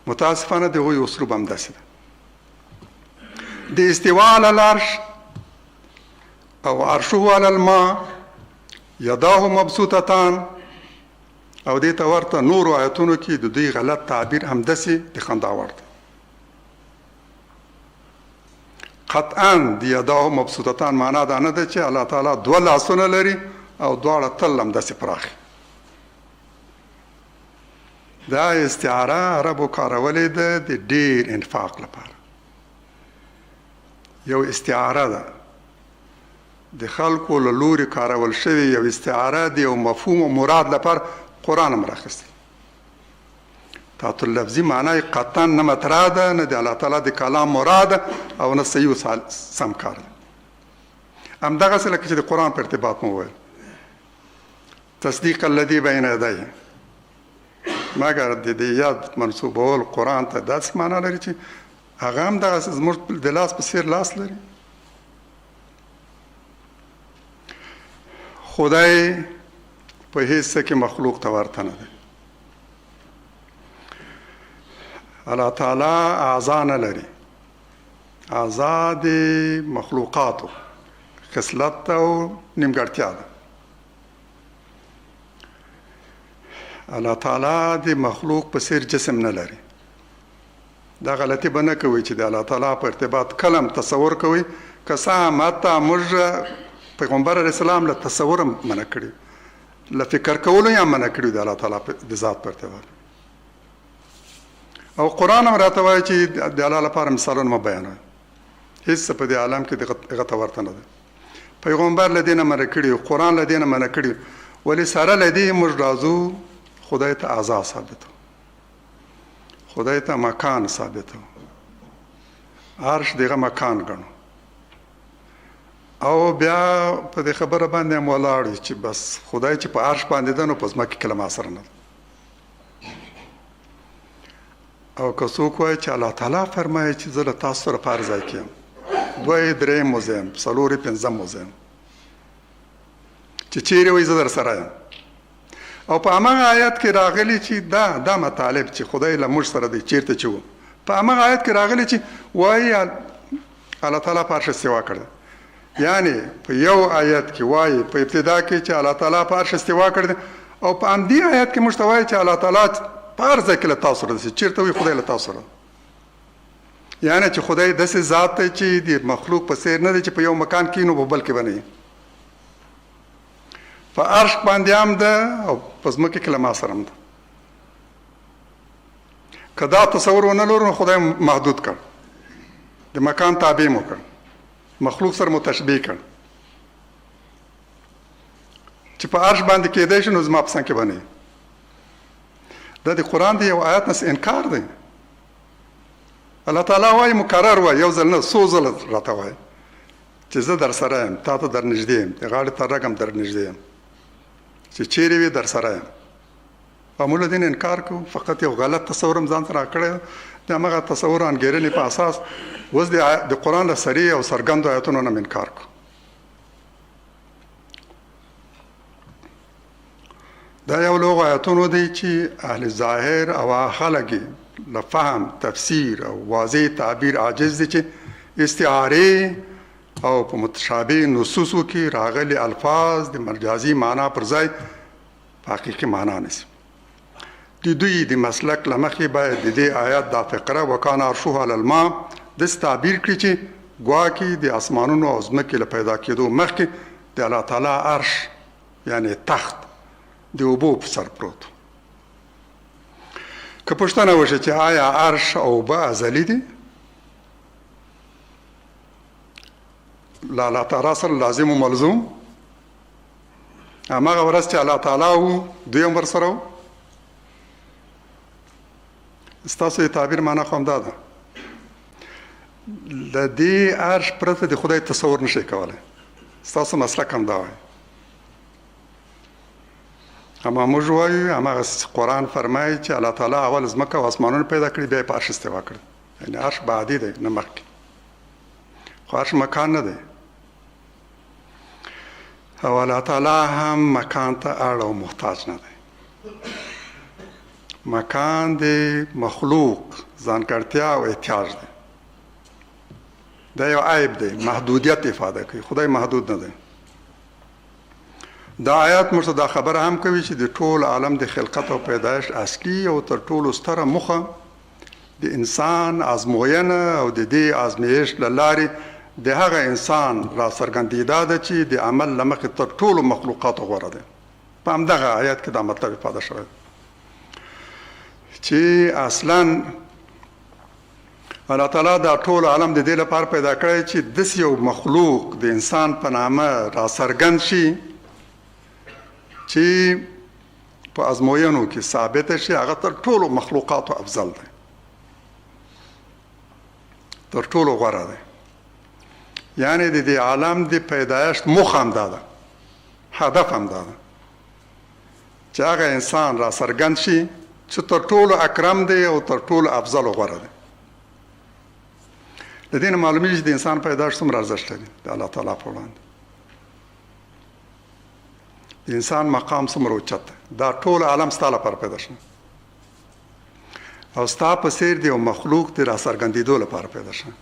متاسفانه د هغوی اسلوب همداسې ده. د استوا علی العرش او عرشه علی الماء یداه مبسوطتان او دې ته ورته نورو آیتونو کې د دوی غلط تعبیر همداسې د خندا وړ دی. قطعا د یداه مبسوطتان معنا دا نه ده چې الله تعالی دوه لاسونه لري او دواړه تل همداسې پراخي. دا استعاره عربو کارولې ده د ډېر انفاق لپاره. یو استعاره ده د خلکو له لوري کارول شوې یو استعاره د یو مفهوم او مراد لپاره قرآن هم راخیستی. تعطل لفظي معنا یې قطعا نه مطرح ده، نه د الله تعالی د کلام مراد او نه صحیح سم کار ده. همدغسې لکه چې د قرآن په ارتباط مو وویل تصدیق الذي بین یدیه، مګر د دې ید منسوبول قرآن ته داسې معنا لري چې هغه هم دغسې زموږ د لاس په څېر لاس لري. خدای په هیڅ څه کې مخلوق ته ورته نه دی. الله تعالی اعضا نه لري، اعضا د مخلوقاتو خصلت او نیمګړتیا ده. الله تعالی د مخلوق په څېر جسم نه لري. دا غلطي به نه کوئ چې د الله تعالی په ارتباط کلم تصور کوئ، که څه هم حتی موږ پیغمبر علیه السلام له تصور هم منع کړي، له فکر کولو یې هم منع کړي د الله تعالی د ذات په ارتباط. او قرآن هم راته وایي چې د الله لپاره مثالونه مه بیانوئ، هېڅ څه په دې عالم کې هغه ته ورته نه ده. پیغمبر له دې نه منع کړي، قرآن له دې نه منع کړي، ولې سره له دې موږ راځو خدای ته اعضا ثابتو، خدای ته مکان ثابتو، عرش دغه مکان ګڼو، او بیا په دې خبره باندې هم ولاړ چې بس خدای چې په عرش باندې ده نو په ځمکه کې له ما سره نه ده. او که څوک وایي چې الله تعالی فرمایي چې زه له تاسو سره په هر ځای کې یم، 2 3 موزیم 4 5 موزیم، چې چیرې وایي زه در سره یم. او په هماغه آیات کې راغلی چې دا مطالب چې خدای له موږ سره دی چیرته چې و، په هماغه آیات کې راغلی چې وایي الله تعالی په عرش استوا کړی. یعنی په یو آیت کې وایي په ابتدا کې چې الله تعالی په عرش استوا کړی او په همدې آیت کې موږ ته وایي چې الله تعالی په هر ځای کې له تاسو سره دی، چیرته وي خدای له تاسو سره. یعنی چې خدای داسې ذات دی چې د مخلوق په څیر نه دی چې په یو مکان کې نو په بل کې به نه. په عرش باندې هم ده او په ځمکه کې له ما سره هم ده. که دا تصور ونه لرو نو خدای محدود کړ، د مکان تابع مو کړ، مخلوق سره مو تشبیه کړ چې په عرش باندې کېدای شي نو زما په څنګ کې به نه. دا د قرآن د یو آیت نه انکار دی. الله تعالی وایي مکرر وایي، یو ځل نه 100 ځله راته وایي چې زه در سره یم، تا ته در نږدې یم، د غاړې تر رګم در نږدې یم، چې چیرې وي در سره یم. او موږ له دې انکار کوو، فقط یو غلط تصور هم ځان ته راکړی، د همغه تصور انګېرنې په اساس اوس د قرآن له صریح او څرګندو آیتونو نه انکار کوو. دا یو لوغ آیتونو دی چې اهل ظاهر او خلک له فهم تفسیر او واضح تعبیر عاجز دي، چې استعاره او په متشابه نصوصو کې راغلي الفاظ د مجازي معنا پر ځای په حقیقي معنا نشي. د دوی د مسلک لمخې باید د دې آیات دا فقره وکانه عرشه علی الماء داسې تعبیر کړي چې ګواکې د اسمانونو او ځمکې له پیدا کېدو مخکې د الله تعالی عرش یعنی تخت د اوبو په سر پروت. که پوښتنه وشي چې آیا عرش او اوبه ازلي دي؟ له الله تعالی سره لازم و ملزوم. هماغه ورځ چې الله تعالی و دوی هم ورسره و. ستاسو د تعبیر معنا خو همدا ده. د دې عرش پرته د خدای تصور نشئ کولی. ستاسو مسلک همدا وایي. اما موږ وایو هماغه قرآن فرمایي چې الله تعالی اول ځمکه او اسمانونه پیدا کړي بیا یې په عرش استوا کړي. یعنې عرش بعدي دی نه مخکې. خو عرش مکان نه دی. او الله تعالی هم مکان ته اړ او محتاج نه دی. مکان د مخلوق ځانګړتیا او احتیاج دی. دا یو عیب دی، محدودیت افاده کوي. خدای محدود نه دی. دا آیات موږ ته دا خبره هم کوي چې د ټول عالم د خلقت او پیدایش اصلي او تر ټولو ستره موخه د انسان ازموینه او د دې ازمایښت له لارې د هغه انسان را څرګندېدا ده چې د عمل له مخې تر ټولو مخلوقاتو غوره دی. په همدغه آیات کې دا مطلب افاده شوی چې اصلا الله تعالی دا ټول عالم د دې لپاره پیدا کړی چې داسې یو مخلوق د انسان په نامه را څرګند شي چې په ازموینو کې ثابت شي هغه تر ټولو مخلوقاتو افضل دی، تر ټولو غوره دی. یعنی د دې عالم د پیدایښت موخه همدا ده، هدف همدا ده چې هغه انسان را څرګند شي چې تر ټولو اکرم دی او تر ټولو افضل او غوره دی. د دې نه معلومیږي چې د انسان پیدایښت څومره ارزښت لري د الله تعالی په وړاندې. د انسان مقام څومره اوچت دی. دا ټول عالم ستا لپاره پیدا شوی او ستا په څیر د یو مخلوق د را څرګندېدو لپاره پیدا شوی.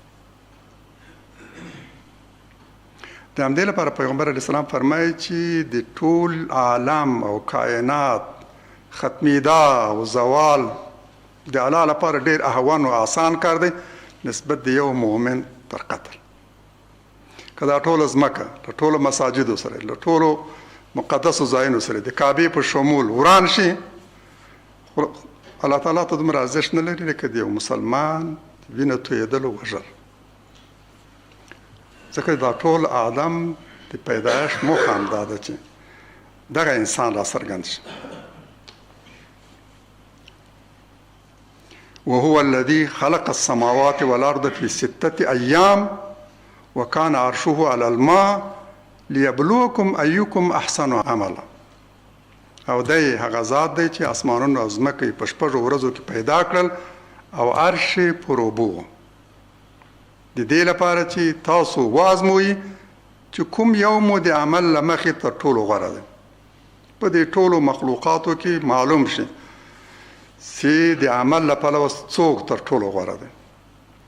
د همدې لپاره پیغمبر علیه السلام فرمایي چې د ټول عالم او کائنات ختمیدا او زوال د الله لپاره ډېر اهون او آسان کار دی نسبت د یو مؤمن تر قتل. که دا ټوله ځمکه له ټولو مساجدو سره له ټولو مقدسو ځایونو سره د کعبې په شمول وران شي، الله تعالی ته دومره ارزښت نه لري لکه د یو مسلمان وینه تویېدل او وژل. ځکه دا ټول آدم د پیدایښت موخه همدا ده چې دغه انسان را څرګند شي. وهو الذي خلق السماوات والارض في 6 ايام وکان عرشه علی الماء لیبلوکم ایکم احسن عملا. او دی هغه ذات دی چې اسمانونو او ځمکه په شپږو ورځو کې پیدا کړل او عرش یې پر اوبو. د دې لپاره چې تاسو وازموئ چې کوم یو مو د عمل له مخې تر ټولو غوره دی. په دې ټولو مخلوقاتو کې معلوم شي چې د عمل له پلوه څوک تر ټولو غوره دی.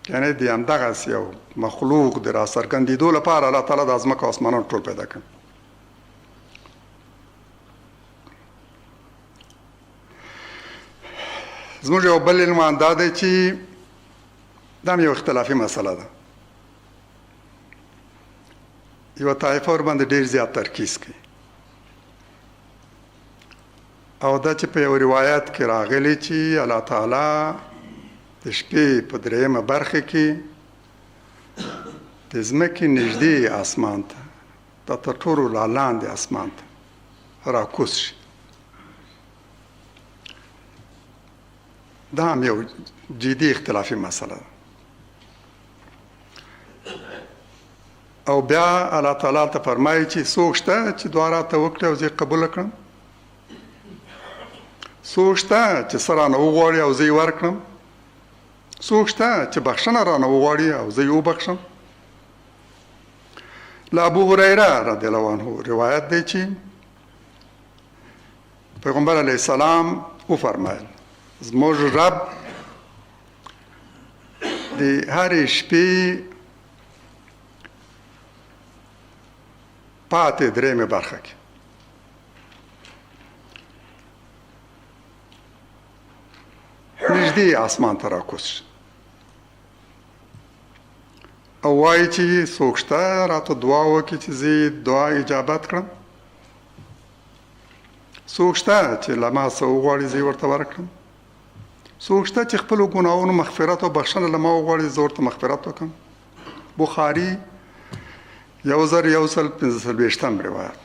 یعنې د همدغسې یو مخلوق د راڅرګندېدو لپاره الله تعالی د ځمکه او اسمانونو ټول پیدا کړي. زموږ یو بل عنوان دا دی چې دا هم یو اختلافي مسله ده. یوه طایفه ورباندې ډېر زیات ترکیز کوي او دا چې په یو روایت کې راغلی چې الله تعالی د شپې په درېیمه برخه کې د ځمکې نږدې اسمان ته دا تر ټولو لا لاندې اسمان ته راکوز شي. دا هم یو جدي اختلافي مسله ده. او بیا الله تعالی ته فرمایي چې څوک شته چې دعا راته وکړي او زه یې قبوله کړم؟ څوک شته چې څه رانه وغواړي او زه یې ورکړم؟ څوک شته چې بخښنه رانه وغواړي او زه یې وبخښم؟ له ابو هریره رضی الله عنه روایت دی چې پیغمبر علیه السلام وفرمایل زموږ رب د هرې شپې پاتې درېیمې برخه کې نږدې اسمان ته راکوز شي او وایي چې څوک شته راته دعا وکړي چې زه دعا اجابت کړم؟ څوک شته چې له ما څه وغواړي زه یې ورته ورکړم؟ څوک شته چې خپلو ګناهونو مغفرت او بخښنه له ما وغواړي زه ورته مغفرت وکړم؟ بخاري 1145 روایت.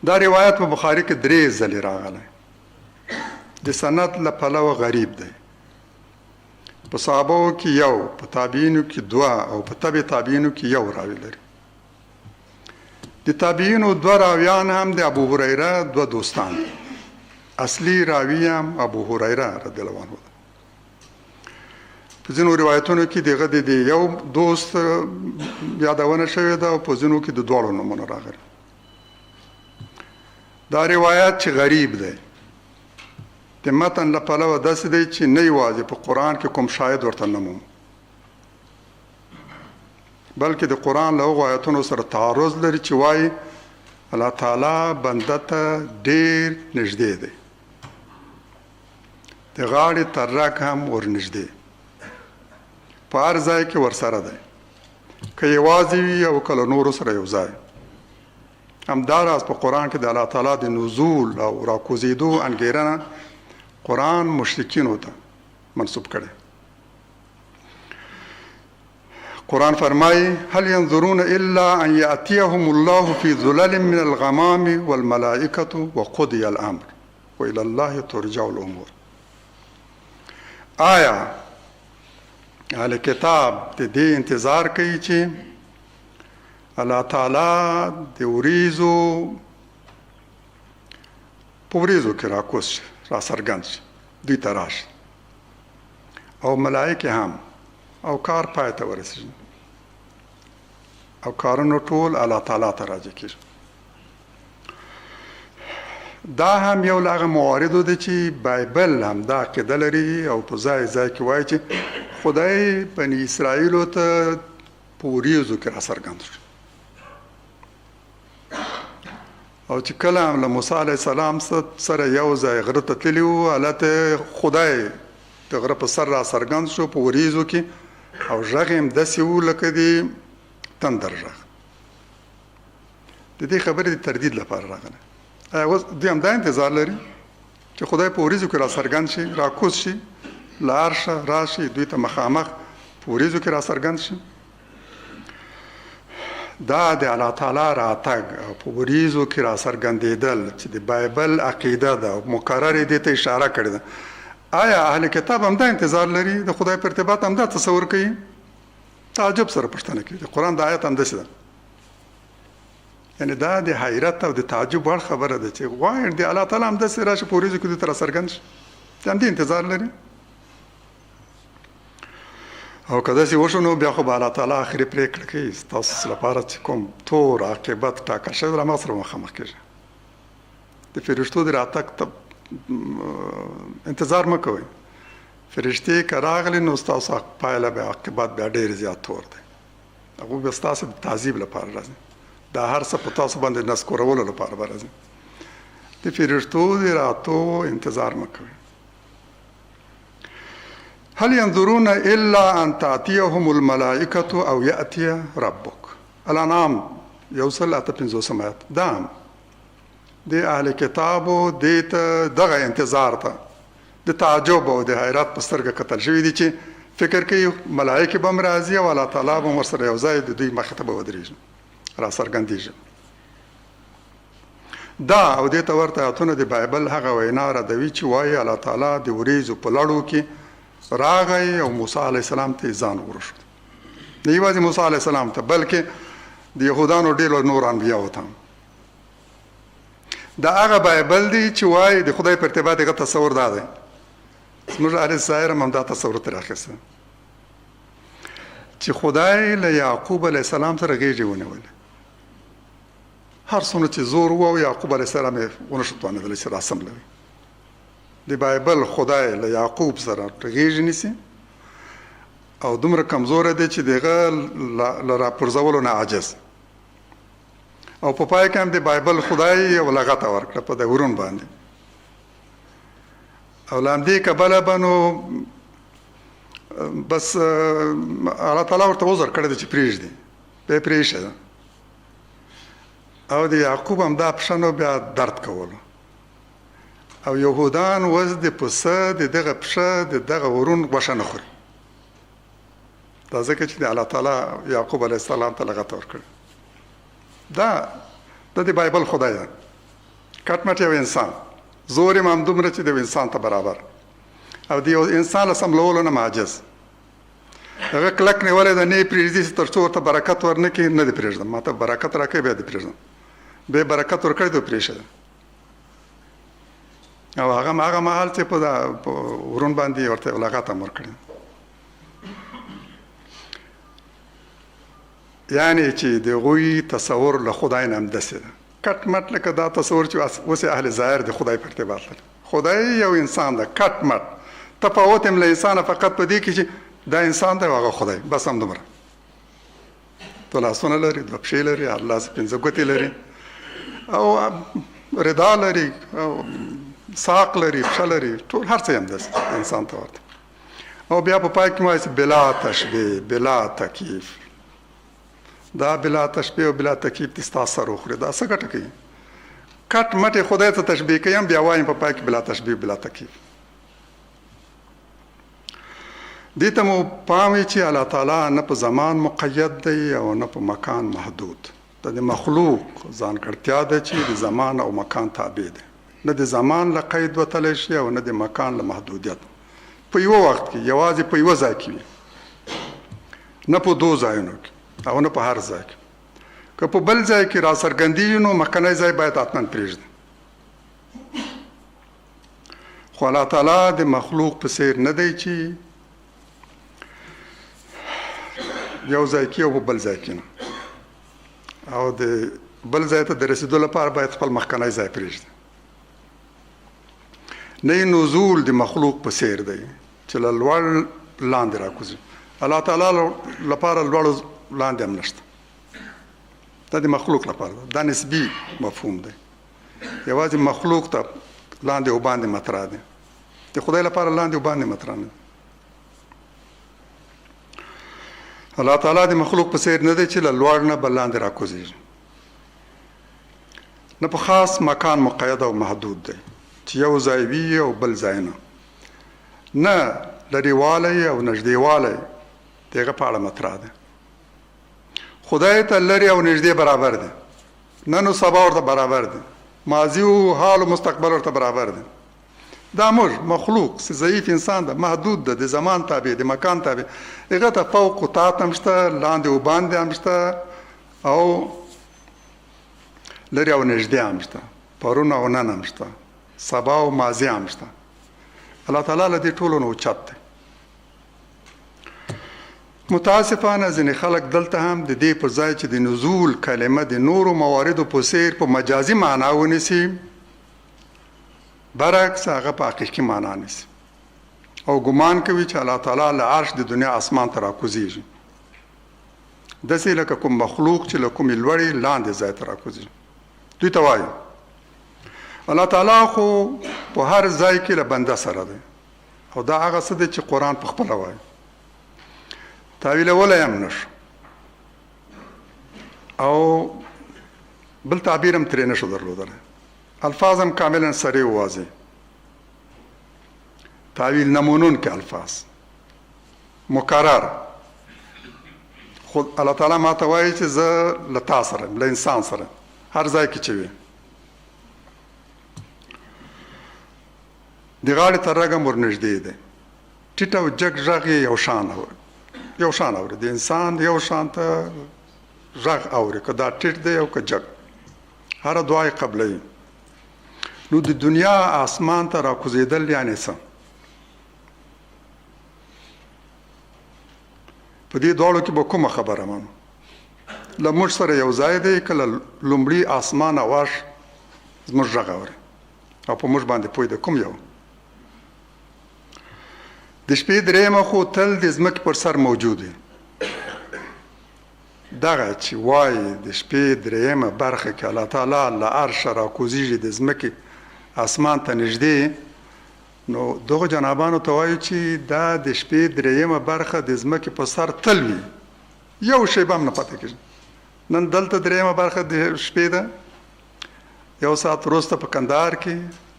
دا روایت په بخاري کې 3 ځلې راغلی. د سند له پلوه غریب دی. په صحابو کې یو، په تابعینو کې 2 او په تبع تابعینو کې 1 راوی لري. د تابعینو 2 راویان هم د ابو هریره 2 دوستان دي. اصلي راوی هم ابو هریره رضی الله عنه. په ځینو روایتونو کې دغه د یو دوست یادونه شوې ده او په ځینو کې د 2 نومونه راغلي. دا روایت چې غریب دی د متن له پلوه داسې دی چې نه یوازې په قرآن کې کوم شاهد ورته نه مومو بلکې د قرآن له هغو آیتونو سره تعارض لري چې وایي الله تعالی بنده ته ډېر نږدې دی، د غاړې تر رګ هم ورنږدې، په هر ځای کې ورسره دی، که یوازې وي او که له نورو سره یو ځای. همداراز په قرآن کې د الله تعالی د نزول او راکوزېدو انګېرنه قرآن مشرکینو ته منسوب کړی. قرآن فرمایي هل ينظرون الا ان ياتيهم الله في ظلل من الغمام والملائکة وقضي الامر والى الله ترجع الامور. آیا اهل کتاب د دې انتظار کوي چې الله تعالی د وریځو په وریځو کې راکوز شي، را څرګند شي، دوی ته راشي او ملائکه هم او کار پای ته ورسېږي او کارونه ټول الله تعالی ته راجع کېږي؟ دا هم یو له هغه مواردو دی چې بایبل هم دا عقیده لري او په ځای ځای کې وایي چې خدای بني اسرائیلو ته په وریځو کې را څرګند شو او چې کله هم له موسی علیه السلام سره یو ځای غره ته تللي وو، هلته خدای د غره په سر را څرګند شو په وریځو کې او غږ یې هم داسې و لکه د تندر غږ. د دې خبرې د تردید لپاره راغلی. آیا اوس دوی هم دا انتظار لري چې خدای په وریځو کې را څرګند شي، را کوز شي، له عرشه راشي، دوی ته مخامخ په وریځو کې را څرګند شي؟ دا د الله تعالی راتګ او په وریځو کې را څرګندېدل چې د بایبل عقیده ده او مقرر دې ته اشاره کړې ده. آیا اهل کتاب هم دا انتظار لري؟ د خدای په ارتباط هم دا تصور کوي تعجب سره پوښتنه کوي. د قرآن د آیت همداسې ده. یعنې دا د حیرت او د تعجب وړ خبره ده چې غواړي د الله تعالی همداسې راشي په وریځو کې دوی ته راڅرګند شي، د همدې انتظار لري. او که داسې وشو نو بیا خو به الله تعالی آخري پرېکړه کوي، ستاسو لپاره چې کوم تور عاقبت ټاکل شوی له ما سره مخامخ کېږي. د فرشتو د راتګ انتظار مه کوئ. فرشتې که راغلي نو ستاسو پایله به عاقبت بیا ډېر زیات تور دی. هغوی به ستاسو د تعذیب لپاره راځي، دا هر څه په تاسو باندې نسکورولو لپاره به راځي. د فرشتو د راتو انتظار مه کوئ. هل ينظرون الا ان تاتيهم الملائکه او یاتي ربک. الانعام 155 آیت. دا د اهل کتابو دیته دغه انتظار ته د تعجب او د حیرت په سترګه کتل شوي دي چې فکر کوي ملائکه به هم راځي او الله تعالی به هم ورسره یو ځای د دوی مخې ته به ودرېږي، راڅرګندېږي. دا او دې ته ورته آیتونه د بایبل هغه وینا ردوي چې وایي الله تعالی د وریځو په لړو کې راغی او موسی علیه السلام ته ځان ورشد. نه یوازې موسی علیه السلام ته بلکې د یهودانو ډېرو نور انبیاو ته. دا هغه بایبل دی چې وایي د خدای په ارتباط هغه تصور دا دی. زموږ اهل ظاهر هم دا تصور ترې اخیسته چې خدای له یعقوب علیه السلام سره غېږې ونیولې. هر څومره چې زور و یعقوب علیه السلام یې ونه شو توانېدلی چې راسملوي. د بایبل خدای له یعقوب سره غېږې نیسي او دومره کمزوری دی چې د هغه له راپرځولو نه عاجز. او په پای کې هم د بایبل خدای یو لغته ورکړه په د ورون باندې. او له همدې کبله به نو بس الله تعالی ورته عذر کړی دی چې پرېږدي، بیا یې پرېښه. او د یعقوب هم دا پښه نو بیا درد کولو. او یهودان اوس د پسه د دغه پښه د دغه ورون غوښه نه خوري. دا ځکه چې د الله تعالی یعقوب علیه السلام ته لغته ورکړې. دا د بایبل خدای ده، کټ مټ یو انسان، زور یې هم دومره چې د انسان ته برابر، او د یو انسان له سملولو نه عاجز. هغه کلک نیولی ده، نه یې پرېږدي تر څو ورته برکت ورنه کړي. نه دې پرېږدم، ما ته برکت راکوي بیا دې پرېږدم. بیا برکت ورکړی دی پرېښه. او هغه مهال چې په ورون باندې ورته لغته هم ورکړې. یعنې چې د هغوی تصور له خدای نه همداسې ده، کټ مټ لکه دا تصور چې اوس اهل ظاهر د خدای په ارتباط لري. خدای یو انسان ده، کټ مټ. تفاوت هم له انسانه فقط په دې کې چې دا انسان دی او هغه خدای، بس هم دومره. دوه لاسونه لري، دوه پښې لري، هر لاس 5 ګوتې لري، او ردا لري، او ساق لري، پښه لري، ټول هر څه هم داسې انسان ته ورته. او بیا په پای کې وایي چې بلا تشبیه بلا تکیف. دا بلا تشبیه او بلا تکیف دې ستا سر وخوري. دا څه ګټه کوي؟ کټ مټې خدای ته تشبیه کوي، هم بیا وایم په پای کې بلا تشبیه بلا تکیف. دې ته مو پام وي چې الله تعالی نه په زمان مقید دی او نه په مکان محدود. دا د مخلوق ځانګړتیا ده چې د زمان او مکان تابع دی. نه د زمان له قید وتلی شي او نه د مکان له محدودیت. په یو وخت کې یوازې په یوه ځای کې وي، نه په 2 ځایونو کې او نه په هر ځای کې. که په بل ځای کې راڅرګندېږي نو مخکنی ځای باید حتما پرېږدي. خو الله تعالی د مخلوق په څېر نه دی چې یو ځای کې او په بل ځای کې نه. او د بل ځای ته د رسېدو لپاره باید خپل مخکنی ځای پرېږدي. نه نزول د مخلوق په څېر دی چې له لوړ لاندې راکوزي. الله تعالی لپاره لوړ لاندې هم نشته. دا د مخلوق لپاره دا نسبي مفهوم دی. یوازې مخلوق ته لاندې او باندې مطرح دی، د خدای لپاره لاندې او باندې مطرح نه. الله تعالی د مخلوق په څېر نه دی چې له لوړ نه بل لاندې راکوزېږي. نه په خاص مکان مقید او محدود دی چې یو ځای وي او بل ځای نه. نه لرېوالی او نږدېوالی د هغه په اړه مطرح دی. خدای ته لرې او نږدې برابر دی. نن او سبا ورته برابر دی، ماضي او حال او مستقبل ورته برابر دی. دا موږ مخلوق ضعیف انسان ده، محدود ده، د زمان تابع، د مکان تابع. هغه ته فوق و تحت هم شته، لاندې و باندې هم شته، او لرې او نږدې هم شته، پرون او نن هم شته، سبا او ماضي هم شته. الله تعالی له دې ټولو نه اوچت دی. متاسفانه ځینې خلک دلته هم د دې پر ځای چې د نزول کلمه د نورو مواردو په څیر په مجازي معنا ونیسي، برعکس هغه په حقیقي معنا نیسي او ګمان کوي چې الله تعالی له عرش د دنیا اسمان ته راکوزیږي، داسې لکه کوم مخلوق چې له کومې لوړې لاندې ځای ته راکوزیږي. دوی ته وایي الله تعالی خو په هر ځای کې له بنده سره دی، او دا هغه څه دی چې قرآن په خپله وایي، تاویلولی هم نشو او بل تعبیر هم ترې نشو درلودلی. الفاظ هم کاملا صریح و واضح، تعویل نمونونکي الفاظ مکرر. خود الله تعالی ما ته وایي چې زه له تا سره له انسان سره هر ځای کې چې وي، د غاړې تر رګه ور نږدې دی، ټیټ او جګ غږ یې یو شان اوري، د انسان یو شان ته غږ اوري، که دا ټیټ دی او که جګ، هره دعا یې قبلوي. نو د دنیا آسمان ته راکوزېدل یعنې څه؟ په دې دواړو کې به کومه خبره منو؟ له موږ سره یو ځای دی، که له لومړي آسمان اواش زموږ غږ اوري او په موږ باندې پوه دی؟ کوم یو؟ د شپې درېیمه خو تل د ځمکې پر سر موجود وي. دغه چې وایي د شپې درېیمه برخه کې الله تعالی له عرشه راکوزیږي د ځمکې اسمان ته نږدې، نو دغو جنابانو ته وایو چې دا د شپې درېیمه برخه د ځمکې په سر تل وي، یو شیبه هم نه پاتې کېږي. نن دلته درېیمه برخه د شپې ده، یو ساعت وروسته په کندهار کې،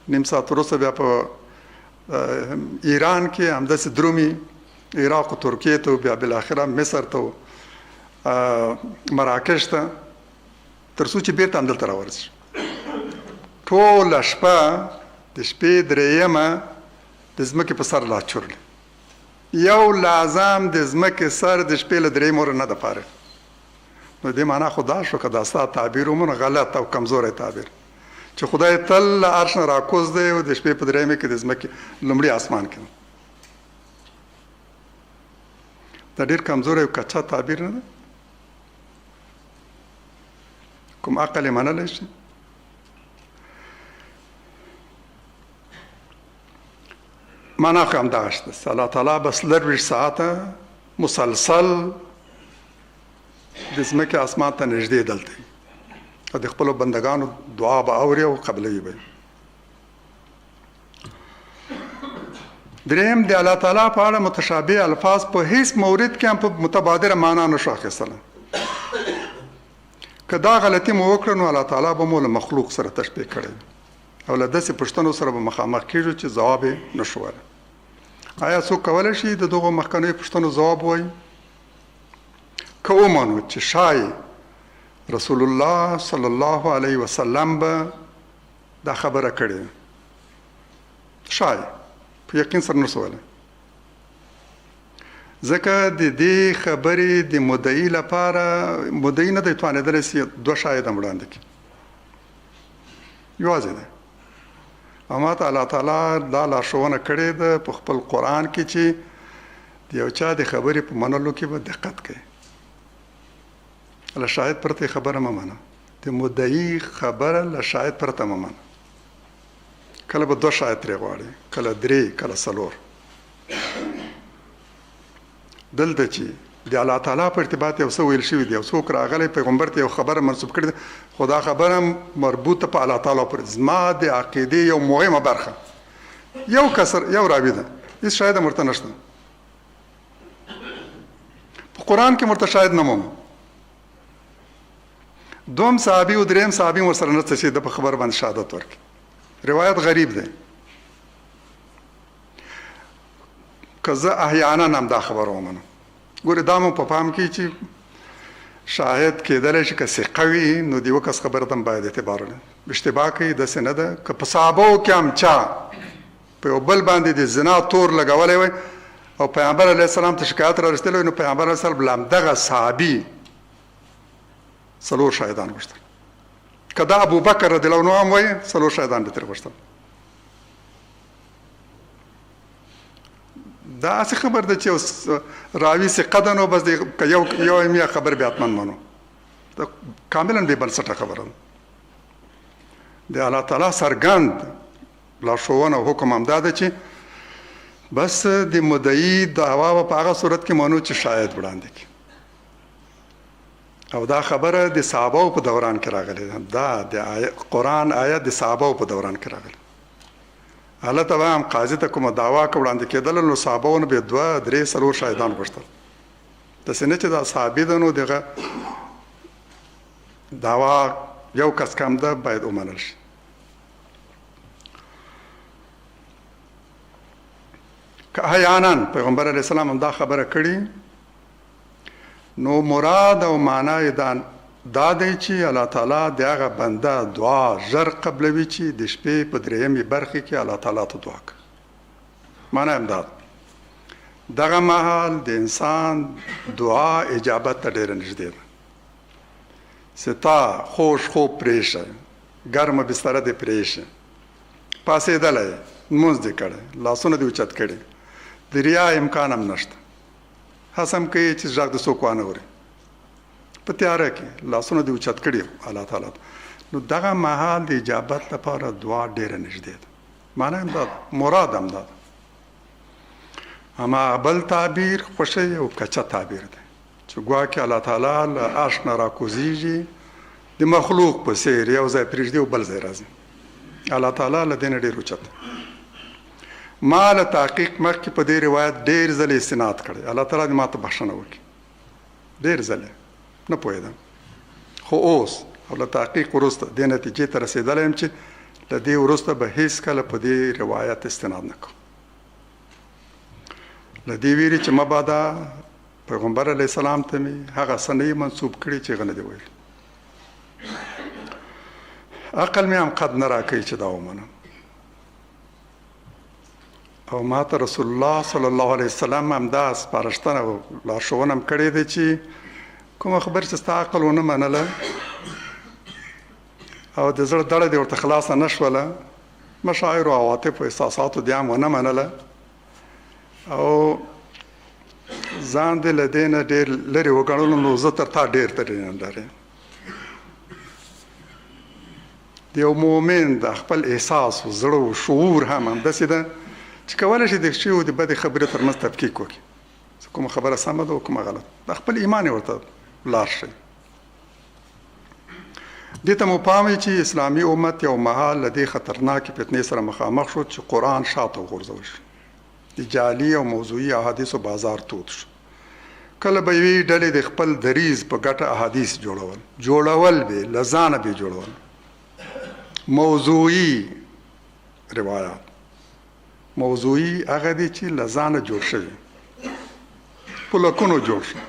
نیم ساعت وروسته بیا په ایران کې همداسې درومي، عراق و ترکیې ته، بیا بالاخره مصر ته، مراکش ته، تر څو چې بیرته همدلته راورسي. ټوله شپه د شپې درېیمه د ځمکې په سر لا چورلي، یو لازم د ځمکې سر د شپې له درېیمه ور نه ده فارغ. نو دې معنا خو دا شو که دا ستا تعبیر ومنو غلط او کمزوری تعبیر، چې خدای تل له عرش نه راکوز دی او د شپې په درېیمه کې د ځمکې لومړي اسمان کې. دا ډېر کمزوری او کچا تعبیر نه ده؟ کوم عقل یې منلی شي؟ معنا خو همدغه شته، الله تعالی به 24 ساعته مسلسل د ځمکې اسمان ته نږدې دلته او د خپلو بندګانو دعا به اوري او قبلوي به. دریم د الله تعالی په اړه متشابه الفاظ په هیڅ مورد کې هم په متبادره معنا نشو اخیستلی. که دا غلطي مو وکړه نو الله تعالی به مو له مخلوق سره تشبیه کړی او له داسې پوښتنو سره به مخامخ کېږو چې ځواب یې نشو ویلی. آیا څوک کولی شي د دغو مخکنیو پوښتنو ځواب ووایي؟ که ومنو چې شاید رسول الله صلی الله علیه وسلم به دا خبره کړې، شاید په یقین سره نشو ویلی، ځکه د دې خبرې د مدعي لپاره مدعي نه دی توانېدلی چې 2 شاهد هم وړاندې کړي، یوازې دی. او ما ته الله تعالی دا لارښوونه کړې ده په خپل قرآن کې چې د یو چا د خبرې په منلو کې به دقت کوي، له شاهد پرته خبره مه منه، د مدعي خبره له شاهد پرته مه منه. کله به 2 شاهد ترې غواړي، کله 3، کله 4. دلته چې د الله تعالی په ارتباط یو څه ویل شوي دي، یو څوک راغلی پیغمبر ته یو خبره منسوب کړې ده، خو دا خبره مربوطه په الله تعالی پورې. زما د عقیدې یو مهمه برخه یو کسر یو راوي ده، هېڅ شاهد هم ورته نشته. په قرآن کې ورته شاهد نه مومو. 2 صحابي او 3 صحابي ورسره نشته چې د په خبر باندې شهادت ورکړي. روایت غریب دی. که زه احیانا هم دا خبره ومنم، ګوره دا مو په پام کې چې شاهد کېدلی شي که ثقه وي نو د یوه کس خبره ته هم باید اعتبار ولري. اشتباه کوي، داسې نه ده. که په صحابو کې هم چا په په یو بل باندې د زنا تور لګولی وای او پیغمبر علیه السلام ته شکایت را رسېدلی وای، نو پیغمبر علیه السلام له همدغه صحابي 4 شهیدان غوښتل. که دا ابوبکر رضی الله عنه هم وایي 4 شهیدان به ترې غوښتل. دا هسې خبر ده چې اوس راوي ثقه ده نو بس که یو یم یا خبر بیا حتما منو. دا کاملا بې بنسټه خبره ده. د الله تعالی څرګند لارښوونه او حکم همدا ده چې بس د مدعي دعوا په هغه صورت کې منو چې شاهد وړاندې کړي. او دا خبره د صحابه په دوران کې راغلی ده. دا د قرآن آیت د صحابه په دوران کې راغلی. الله ته هم قاضي ته کومه دعوا که وړاندې کېدله نو صحابهونه به 2 3 4 شاهدان غوښتل. داسې نه چې دا صحابي ده نو دغه دعوا یو کس کم ده باید ومنل شي. که احیانا پیغمبر علیه السلام هم دا خبره کړي نو مراد او معنی دا دی چې الله تعالی د هغه بنده دعا ژر قبلوي چې د شپې په 3مې برخې کې الله تعالی ته دعا کوي. معنی هم دا دغه مهال د انسان دعا اجابت ته ډېره نږدې ده. ستا خوش خوب پرېښه، ګرمه بستره دې پرېښه، پاڅېدلی، لمونځ دې کړی، لاسونه دې اوچت کړي، د ریا امکان هم نشته. هڅه هم کوي چې غږ د څوک وانه اوري، په تیاره کې لاسونه دې اوچت کړي الله تعالی. نو دغه مهال د اجابت لپاره دعا ډېره نږدې ده. معنی هم دا ده، مراد هم دا ده. اما بل تعبیر خوښی او کچه تعبیر دی چې ګواکې الله تعالی له عرش نه راکوزیږي د مخلوق په څېر یو ځای پرېږدي او بل ځای راځي. الله تعالی له دې نه ډېر اوچت. ما له تحقیق مخکې په دې روایت ډېر ځلې استناد کړی. الله تعالی دې ما ته بخښنه وکړي. ډېر ځلې نه پوهېدم، خو اوس او له تحقیق وروسته دې نتیجې ته رسېدلی یم چې له دې وروسته به هېڅکله په دې روایت استناد نه کوم. له دې ویرې چې مبادا پیغمبر علیه السلام ته مې هغه څه نه منسوب کړي چې هغه نه دي ویلي. عقل مې هم قد نه راکوي چې دا ومنم. او ما ته رسول الله صلی الله علیه وسلم همدا سپارښتنه او لارښوونه هم کړې ده چې کومه خبر چې ستا عقل ونه منله او د زړه دړه دې ورته خلاصه نه شوله، مشاعر او عواطف او احساساتو دې هم ونه منله او ځان دې له دې نه ډېر لرې وګڼلو، نو زه تر تا ډېر ترې لرې. د یو مؤمن د خپل احساس او زړه او شعور هم همداسې ده چې کولی شي د ښې او د بدې خبرې ترمنځ تفکیک وکړي. کومه خبره سمه ده او کومه غلط. د خپل ایمان یې ورته لار شي. دې ته مو پام وي چې اسلامي امت یو مهال له دې خطرناکې فتنې سره مخامخ شو چې قرآن شاته وغورځول شي. د جعلي او موضوعي احادیثو بازار تود شو. کله به یوې ډلې د خپل دریځ په ګټه احادیث جوړول به له ځانه به جوړول موضوعي روایات. موضوعي هغه دی چې له ځانه جوړ شوي، په لکونو جوړ شو.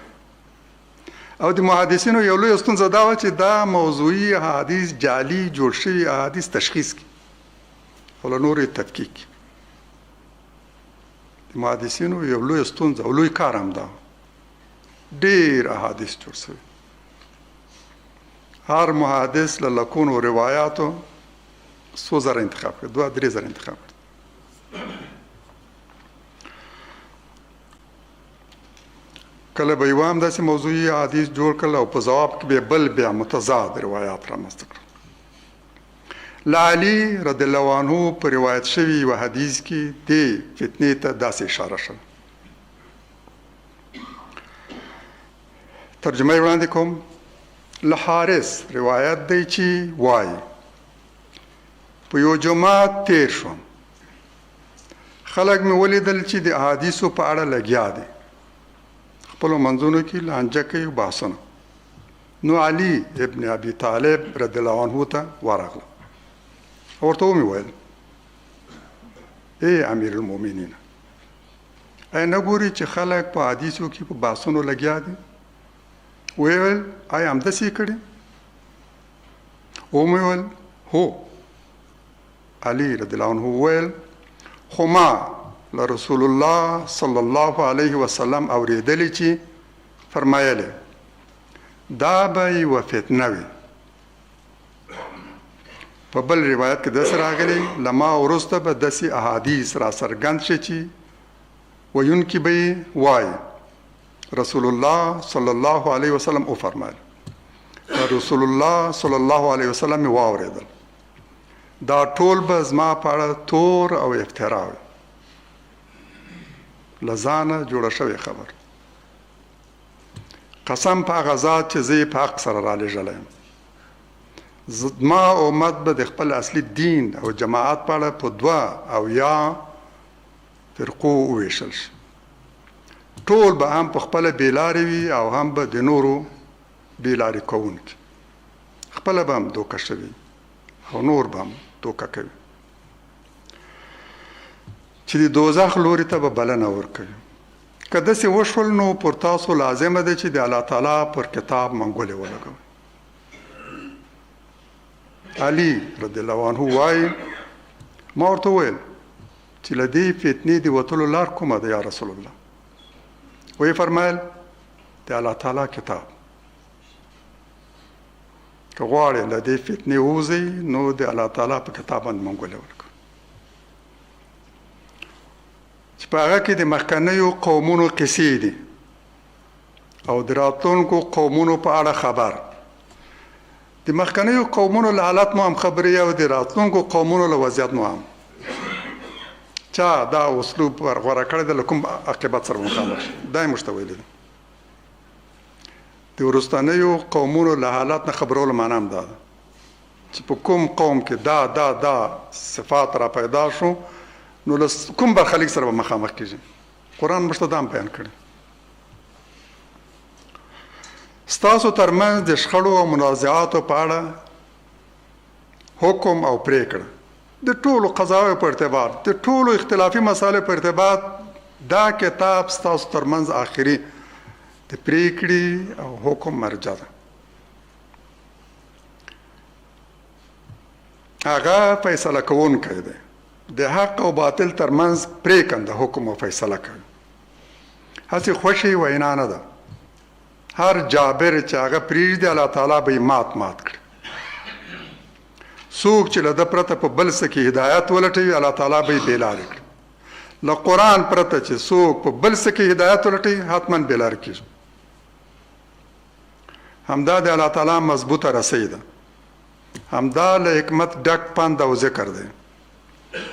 او د محدثینو یو لویه ستونزه دا وه چې دا موضوعي احادیث جعلي جوړ شوي احادیث تشخیص کړي او له نورو یې تفکیک کړي. د محدثینو یو لویه ستونزه او لوی کار هم دا ډېر احادیث جوړ شوي. هر محدث له لکونو روایاتو 100 زره انتخاب کړي، 2-3 زره انتخاب کړي. کله به یو هم داسې موضوعي احادیث جوړ کړل او په ځواب کې به بل بیا متضاد روایات رامنځته کړل. له علي رضی الله عنه په روایت شوي یو حدیث کې دې فتنې ته داسې اشاره شوه. ترجمه یې وړاندې کوم. له حارث روایت دی چې وایي په یو جماعت تیر شوم، خلک مې ولیدل چې د احادیثو په اړه لګیا دي، خپلو منځونو کې لانجه کوي او بحثونه. نو علي ابن ابي طالب رضی الله عنه ته ورغله او ورته ومې ویل ای امیر المؤمنین، ای نه ګورې چې خلک په حدیثو کې په بحثونو لګیا دي؟ ویې ویل آیا همداسې یې کړي؟ ومې ویل هو. علي رضی الله عنه وویل خو ما له رسول الله صلی الله علیه وسلم اورېدلی چې فرمایلی دا به یوه فتنه وي. په بل روایت کې داسې راغلی له ما وروسته به داسې احادیث را څرګند شي چې ویونکي به یې وایي رسول الله صلی الله علیه وسلم وفرمایل، رسول الله صلی الله علیه وسلم یې واورېدل، دا ټول به زما په اړه تور او افترا وي، له ځانه جوړه شوې خبر. قسم په هغه ذات چې زه یې په حق سره رالېږلی یم، زما امت به د خپل اصلي دین او جماعت په اړه په 2 او یا فرقو وویشل شي. ټول به هم په خپله بېلارې وي او هم به د نورو بېلارې کوونکي، خپله به هم دوکه شوي او نور به هم دوکه کوي چې د دوزخ لوري ته به بلنه ورکوي. که داسې وشول نو پر تاسو لازمه ده چې د الله تعالی پر کتاب منګولې ولګوئ. علي رضی الله عنه وایي ما ورته وویل چې له دې فتنې د وتلو لار کومه ده یا رسول الله؟ وی فرمایل د الله تعالی کتاب. که غواړې له دې فتنې ووځئ نو د الله تعالی په کتاب باندې منګولې ولګوئ چې په هغه کې د مخکنیو قومونو قصې دي او د راتلونکو قومونو په اړه خبر. د مخکنیو قومونو له حالت مو هم خبرې او د راتلونکو قومونو له وضعیت مو هم. چا دا اسلوب غوره کړی دی له کوم عاقبت سره مخامخ شي، دا یې موږ ته ویلي دي. د وروستنیو قومونو له حالت نه خبرولو معنا هم دا ده چې په کوم قوم کې دا صفات را پیدا شو نو له کوم برخلیک سره به مخامخ کېږي. قرآن موږ ته دا هم بیان کړی. ستاسو ترمنځ د شخړو او منازعاتو په اړه حکم او پریکړه د ټولو قضاوو په ارتباط د ټولو اختلافي مسایلو په ارتباط دا کتاب ستاسو ترمنځ آخري د پریکړې او حکم مرجع ده. هغه فیصله کوونکی دی، د حق او باطل ترمنځ پریکنده حکم او فیصله کوي. هسې خوشي وینا نه ده. هر جابر چې هغه پرېږدي الله تعالی به یې مات کړي. څوک چې له ده پرته په بل څه کې هدایت ولټوي الله تعالی به یې بېلارې کړي. له قرآن پرته چې څوک په بل څه کې هدایت ولټوي حتما بېلارې کېږي. همدا د الله تعالی مضبوطه رسۍ ده، همدا له حکمت ډک پند او ذکر دی،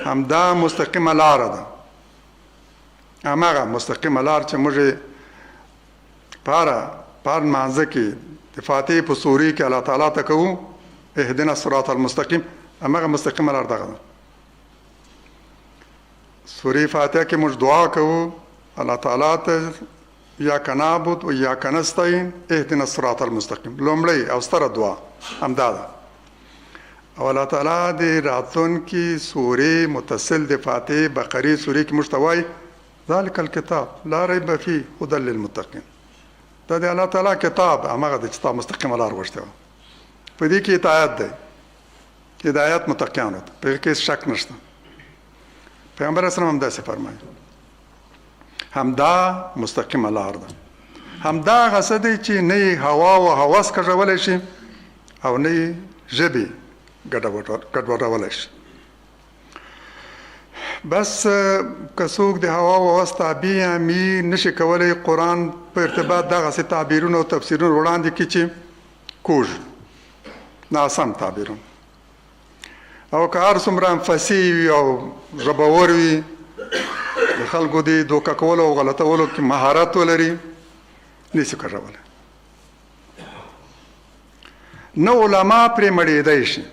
همدا مستقیمه لاره ده. هماغه مستقیمه لار چې موږ په لمانځه کې د فاتحې په سورې کې الله تعالی ته کوو اهدنا الصراط المستقیم، هماغه مستقیمه لار دغه ده. سورې فاتحه کې موږ دعا کوو الله تعالی ته ایاک نعبد و ایاک نستعین اهدنا الصراط المستقیم. لومړی او ستره دعا همدا ده. او الله تعالی د راتلونکي سورې متصل د فاتحې بقرې سورې کې موږ ته وایي ذلک الکتاب لا ریب فیه هدی للمتقین. دا د الله تعالی کتاب هماغه دی چې تا مستقیمه لار غوښتې وه. په دې کې هدایت دی، هدایت متقیانو ته، په هغې کې شک نشته. پیغمبر اسلام هم داسې فرمایي همدا مستقیمه لار ده. همدا هغه څه دی چې نه یې هوا او هوس کږولی شي او نه یې ژبې ګډوډولی شي. بس که څوک د هوا او هوس تابع امي نشي کولی قرآن په ارتباط دغسې تعبیرونه او تفسیرونه وړاندې کړي چې کوږ ناسم تعبیرونه، او که هر څومره هم فصیح وي او ژبور وي د خلکو د دوکه کولو او غلطولو کې مهارت ولري نشي کږولی. نه علما پرې مړېدی شي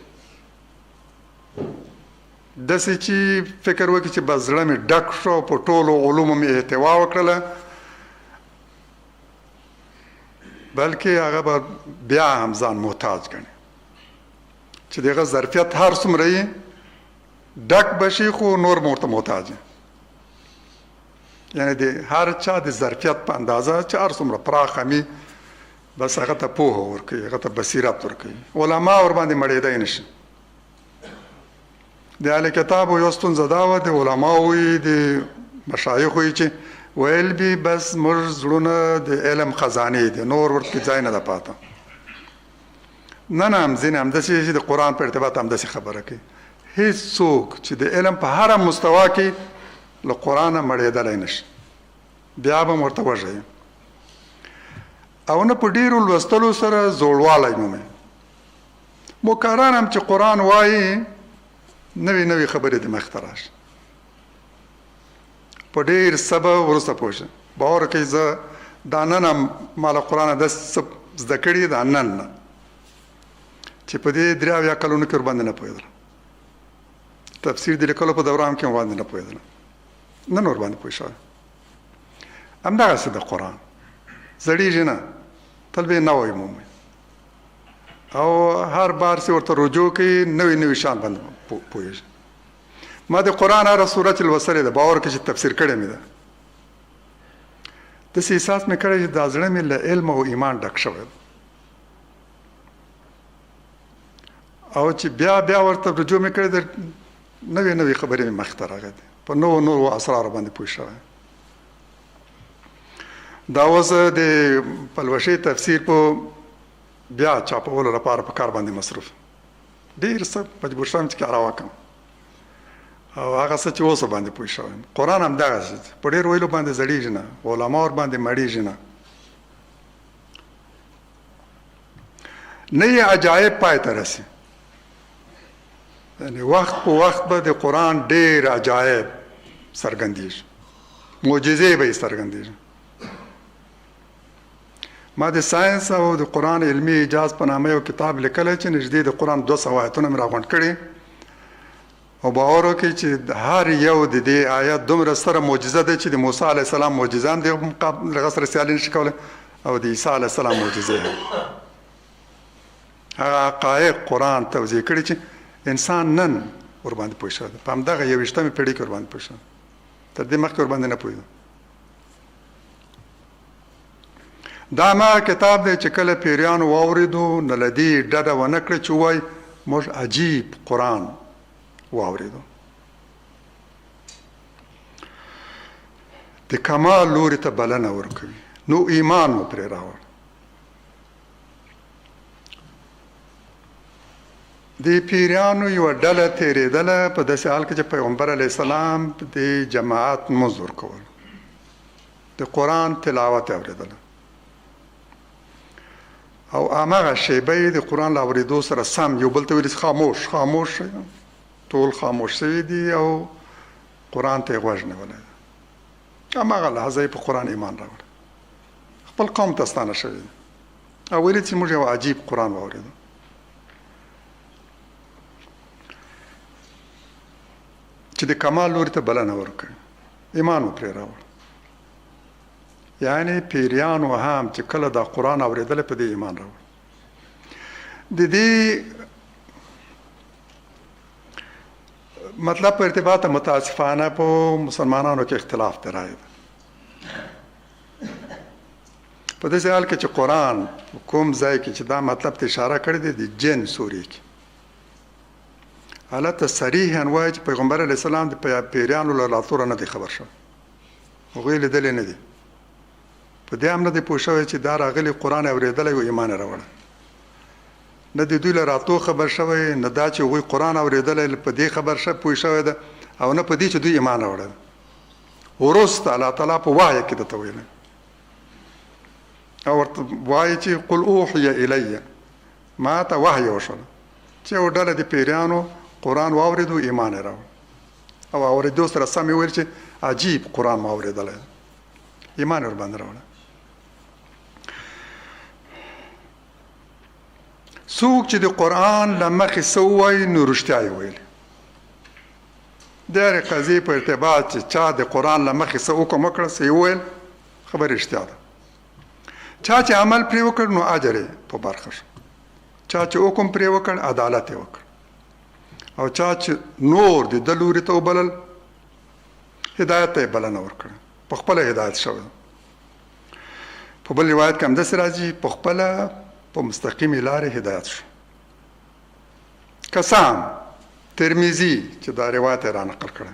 داسې چې فکر وکړي چې بس زړه مې ډک شو په ټولو علومو مې احتوا وکړله، بلکې هغه به بیا هم ځان محتاج ګڼي چې دغه ظرفیت هر څومره یې ډک بشي خو نور مو ورته محتاج وي. یعنې د هر چا د ظرفیت په اندازه چې هر څومره پراخ وي بس هغه ته پوهه ورکوي، هغه ته بصیرت ورکوي. علما ورباندې مړېدی نه شي. د اهل کتابو یو ستونزه دا وه، د علماو وي د مشایخو وي چې ویل بي بس موږ زړونه د علم خزانې دي، نور ورته ځای نه ده پاته. نه ځینې همداسې چې د قرآن په ارتباط همداسې خبره کوي. هیڅوک چې د علم په هره مستوا کې له قرآنه مړېدلی نشي، بیا به م ورته وږی او نه په ډېرو لوستلو سره زوړوالی مومي. مقرر هم چې قرآن وایي نوې نوې خبرې د مخته راشي، په ډېر صبر وروسته پوه شه. باور کوي زه دا نن ما له قرآنه داسې څه زده کړي دا نن نه چې په دې 3 اویا کلونو کې ورباندې نه پوهېدلم. تفسیر د لیکلو په دوران کې ورباندې نه پوهېدلم، نن ورباندې پوه شوی. همدغسې د قرآن زړېږي نه، تل به یې نوی مومي او هر بار چې ورته رجوع کوي نوي نوي شیان باندې پوهېږي. ما د قرآن هره سوره چې لوستلې ده، باور کوي چې تفسیر کړې مې ده، داسې احساس مې کړی چې دا زړه مې له علم او ایمان ډک شوی ده او چې بیا ورته رجوع مې کړې ده، نوې نوې خبرې مې مخې ته راغلې دي، په نورو اسرارو باندې پوه شوی. دا اوس د پلوشې تفسیر په بیا چاپولو لپاره په کار باندې مصروف، ډېر څه مجبور شوم چې کار وکړم او هغه څه چې اوس باندې پوه شوم. قرآن هم دغسې په ډېر ویلو باندې زړېږي نه، علما ورباندې مړېږي نه. نه یې عجایب پای ته رسي، یعنې وخت په وخت به د قرآن ډېر عجایب څرګندېږي، معجزې به یې څرګندېږي. ما د ساینس او د قرآن علمي اعجاز په نامه یو کتاب لیکلی چې نږدې د قرآن 200 آیتونه مې راغونډ کړي او باور وکړئ چې هر یو د دې آیت دومره ستره معجزه ده چې د موسی علیه السلام معجزه هم د هغه سره سیالي نشي کولی او د عیسی علیه السلام معجزې هم. هغه حقایق قرآن توضیح کړي چې انسان نن ورباندې پوه شوی ده، په همدغه 21مې پېړۍ کې ورباندې پوه شوی، تر دې مخکې ورباندې نه پوهېده. دا ما کتاب دی چې کله پیریانو واورېدو نه له دې ډډه ونه کړه چې ووایي موږ عجیب قرآن واورېدو. د کمال لوري ته بلنه ورکوي، نو ایمان مو پرې راوړ. د پیریانو یوه ډله تېرېدله په داسې حال کې چې پیغمبر علیه السلام د جماعت مزد ورکول، د قرآن تلاوت یې اورېدله او هماغه شیبه یې د قرآن له اورېدو سره سم یو بل ته ویل خاموش خاموش شئ، ټول خاموش شوي دي او قرآن ته یې غوږ نیولی دی. هماغه لحظه یې په قرآن ایمان راوړی، خپل قوم ته ستانه شوي دي او ویلي چې موږ یو عجیب قرآن واورېدو. چې د کمال لوري ته بلنه ورکوي، ایمان مو پرې راوړ. یعنی پیریانو هم چې کله دا قرآن اورېدله په دې ایمان راوړ. د دې مطلب په ارتباط متاسفانه په مسلمانانو کې اختلاف دی رایې ده. په داسې حال کې چې قرآن کوم ځای کې چې دا مطلب ته اشاره کړې دی د جن سورې کې هلته صریحاً وایي چې پیغمبر علیه السلام د پیریانو له لاتوره نه دی خبر شوی، هغوی یې لیدلی نه دي، په دې هم نه دی پوه شوی چې دا راغلی قرآن اورېدلی او ایمان یې راوړی، نه د دوی له راتلو خبر شوی، نه دا چې هغوی قرآن اورېدلی په دې خبر پوه شوی ده او نه په دې چې دوی ایمان راوړی ده. وروسته الله تعالی په وحی کې درته ویلی او ورته وایي چې قل اوحی الی، ما ته وحی وشوله چې یو ډله د پیریانو قرآن واورېدو ایمان یې راوړ او اورېدو سره سم یې ویل چې عجیب قرآن ما اورېدلی، ایمان یې ورباندې راوړی. څوک چې د قرآن له مخې څه ووایي نو رښتیا یې ویلي. د هرې قضیې په ارتباط چې چا د قرآن له مخې څه حکم وکړه څه یې وویل خبرې رښتیا ده. چا چې عمل پرې وکړ نو اجر یې په برخه شو، چا چې حکم پرې وکړ عدالت یې وکړ او چا چې نور د ده لوري ته وبلل هدایت ته یې بلنه ورکړه، په خپله هدایت شوی. په بل روایت کې همداسې راځي په خپله په مستقیمې لارې هدایت شو. که څه هم ترمذي چې دا روایت را نقل کړه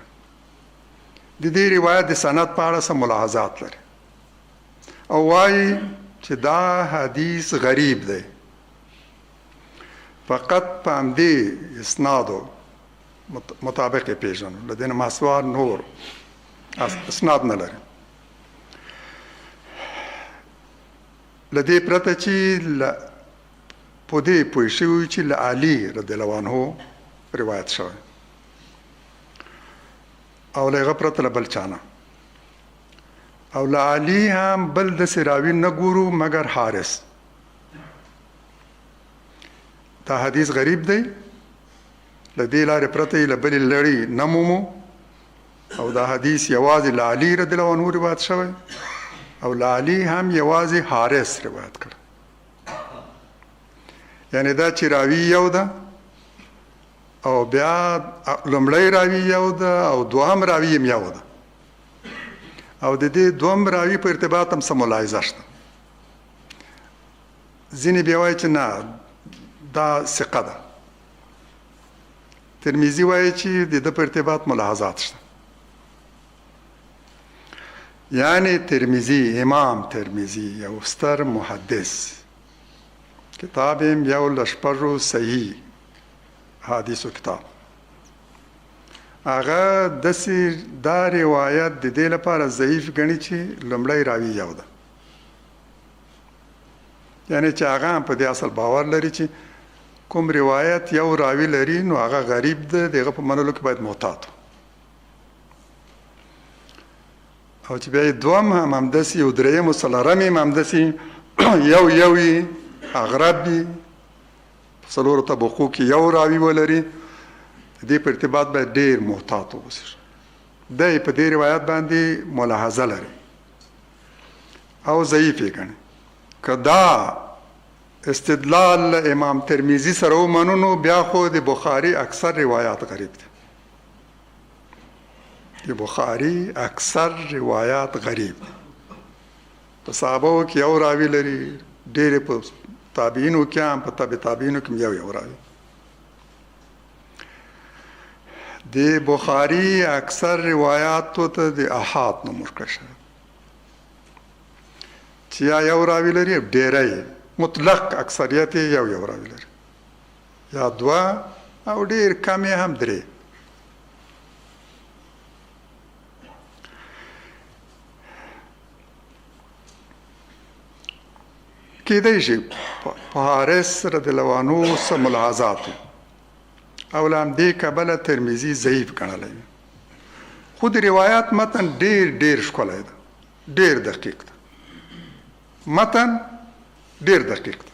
د دې روایت د سند په اړه سم ملاحظات لري او وايي چې دا حدیث غریب دی فقط په همدې اسنادو مطابق یې پیژنو له دې نه ماسوا نور اسناد نه لري له دې پرته چې په دې پوه شوي چې له علي رضی الله عنه روایت شوی او له هغه پرته له بل چا نه او له علي هم بل داسې راوي نه ګورو مګر حارث دا حدیث غریب دی له دې لارې پرته یې له بلې لړۍ نه مومو او دا حدیث یوازې له علي رضی الله عنه روایت شوی او له علي هم یوازې حارث روایت کړ یعنی دا چې راوي یو ده او بیا لومړی راوي یو ده او دوهم راوي هم یو ده او د دې دوهم راوي په ارتباط هم څه ملاحظه شته ځینې بیا وایي چې نه دا ثقه ده ترمذي وایي چې د ده په ارتباط ملاحظات شته یعنی ترمذي امام ترمذي یو ستر محدث کتاب یې یو له شپږو صحیح حدیثو کتاب هغه داسې دا روایت د دې لپاره ضعیف ګڼي چې لومړی راوي یو ده یعنی چې هغه هم په دې اصل باور لري چې کوم روایت یو راوي لري نو هغه غریب ده دغه په منلو کې باید محتاط او چې بیا دوم هم همداسې یو دریم او څلورم هم همداسې یو وي اغرب وي په څلورو طبقو کې یو راوي ولري د دې په ارتباط باید ډېر محتاط واوسي دی په دې روایت باندې ملاحظه لري او ضعیف یې ګڼي که دا استدلال امام ترمذي سره ومنو نو بیا خو د بخاري اکثر روایات غریب دي د بخاري اکثر روایات غریب په صحابو کې یو راوي لري ډېر په تابعینو کې هم په تابع تابعینو کې یو راوي د بخاري اکثر روایاتو ته د احاد نوم ورکړل شوی چې یو راوي لري ډېری مطلق اکثریت یو راوي لري یا دوه او ډېر کم هم درې کېدای شي په حارث رضی الله عنه څه ملاحظات او له همدې کبله ترمذي ضعیف ګڼلی خو د روایات متن ډېر ښکلی ده ډېر دقیق ده متن ډېر دقیق ده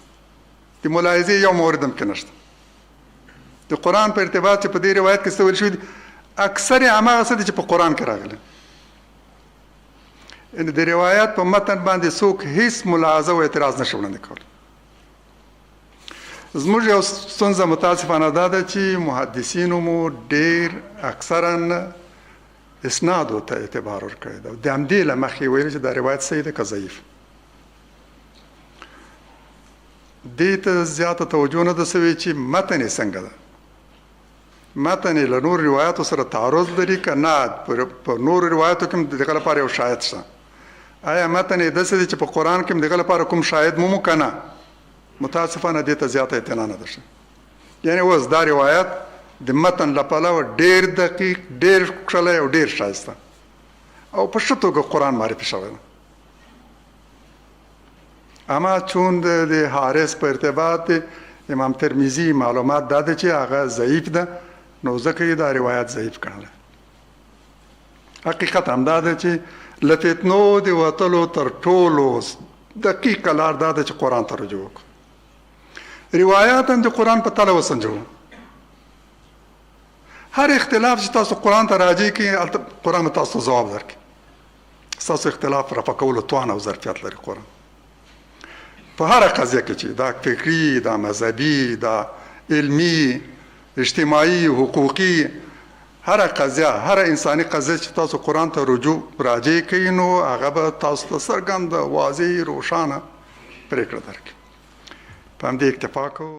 د ملاحظې یو مورد هم کې نشته د قرآن په ارتباط چې په دې روایت کې څه ویل شوي دي اکثر یې هماغه څه دي چې په قرآن کې راغلی د روایت په متن باندې څوک هیڅ ملاحظه او اعتراض نشي وړاندې کولی زموږ یو ستونزه متاسفانه دا ده چې محدثینو مو ډېر اکثرا اسنادو ته اعتبار ورکړی ده د همدې له مخې ویل چې دا روایت صحیح ده که ضعیف دې ته زیاته توجه نه ده سوې چې متن یې څنګه ده متن یې له نور روایاتو سره تعارض لري که نه په نورو روایاتو کې هم دغه لپاره یو شاهد شته آیا متن یې داسې دی چې په قرآن کې هم دغه لپاره کوم شاهد مومو که نه متاسفانه دې ته زیاته اطلاع نه ده شوې یعنې اوس دا روایت د متن له پلوه ډېر دقیق ډېر ښکلی او ډېر ښایسته او په ښه توګه قرآن معرفي شوی ده اما چون د حارث په ارتباط امام ترمذي معلومات دا ده چې هغه ضعیف ده نو ځکه یې دا روایت ضعیف ګڼلی حقیقت همدا ده چې له فتنو د وتلو تر ټولو دقیقه لار دا ده چې قرآن ته رجوع وکړو روایات هم د قرآن په تله وسنجوو هر اختلاف چې تاسو قرآن ته راجع کړئ قرآن تاسو ځواب درکړي ستاسو اختلاف رفع کولو توان او ظرفیت لري قرآن په هره قضیه کې چې دا فکري دا مذهبي دا علمي اجتماعي حقوقي هر قضیه هر انساني قضیه چې تاسو قرآن ته رجوع راجع کړئ نو هغه به تاسو ته څرګنده واضح روښانه پرېکړه درکړي په همدې اکتفا کوو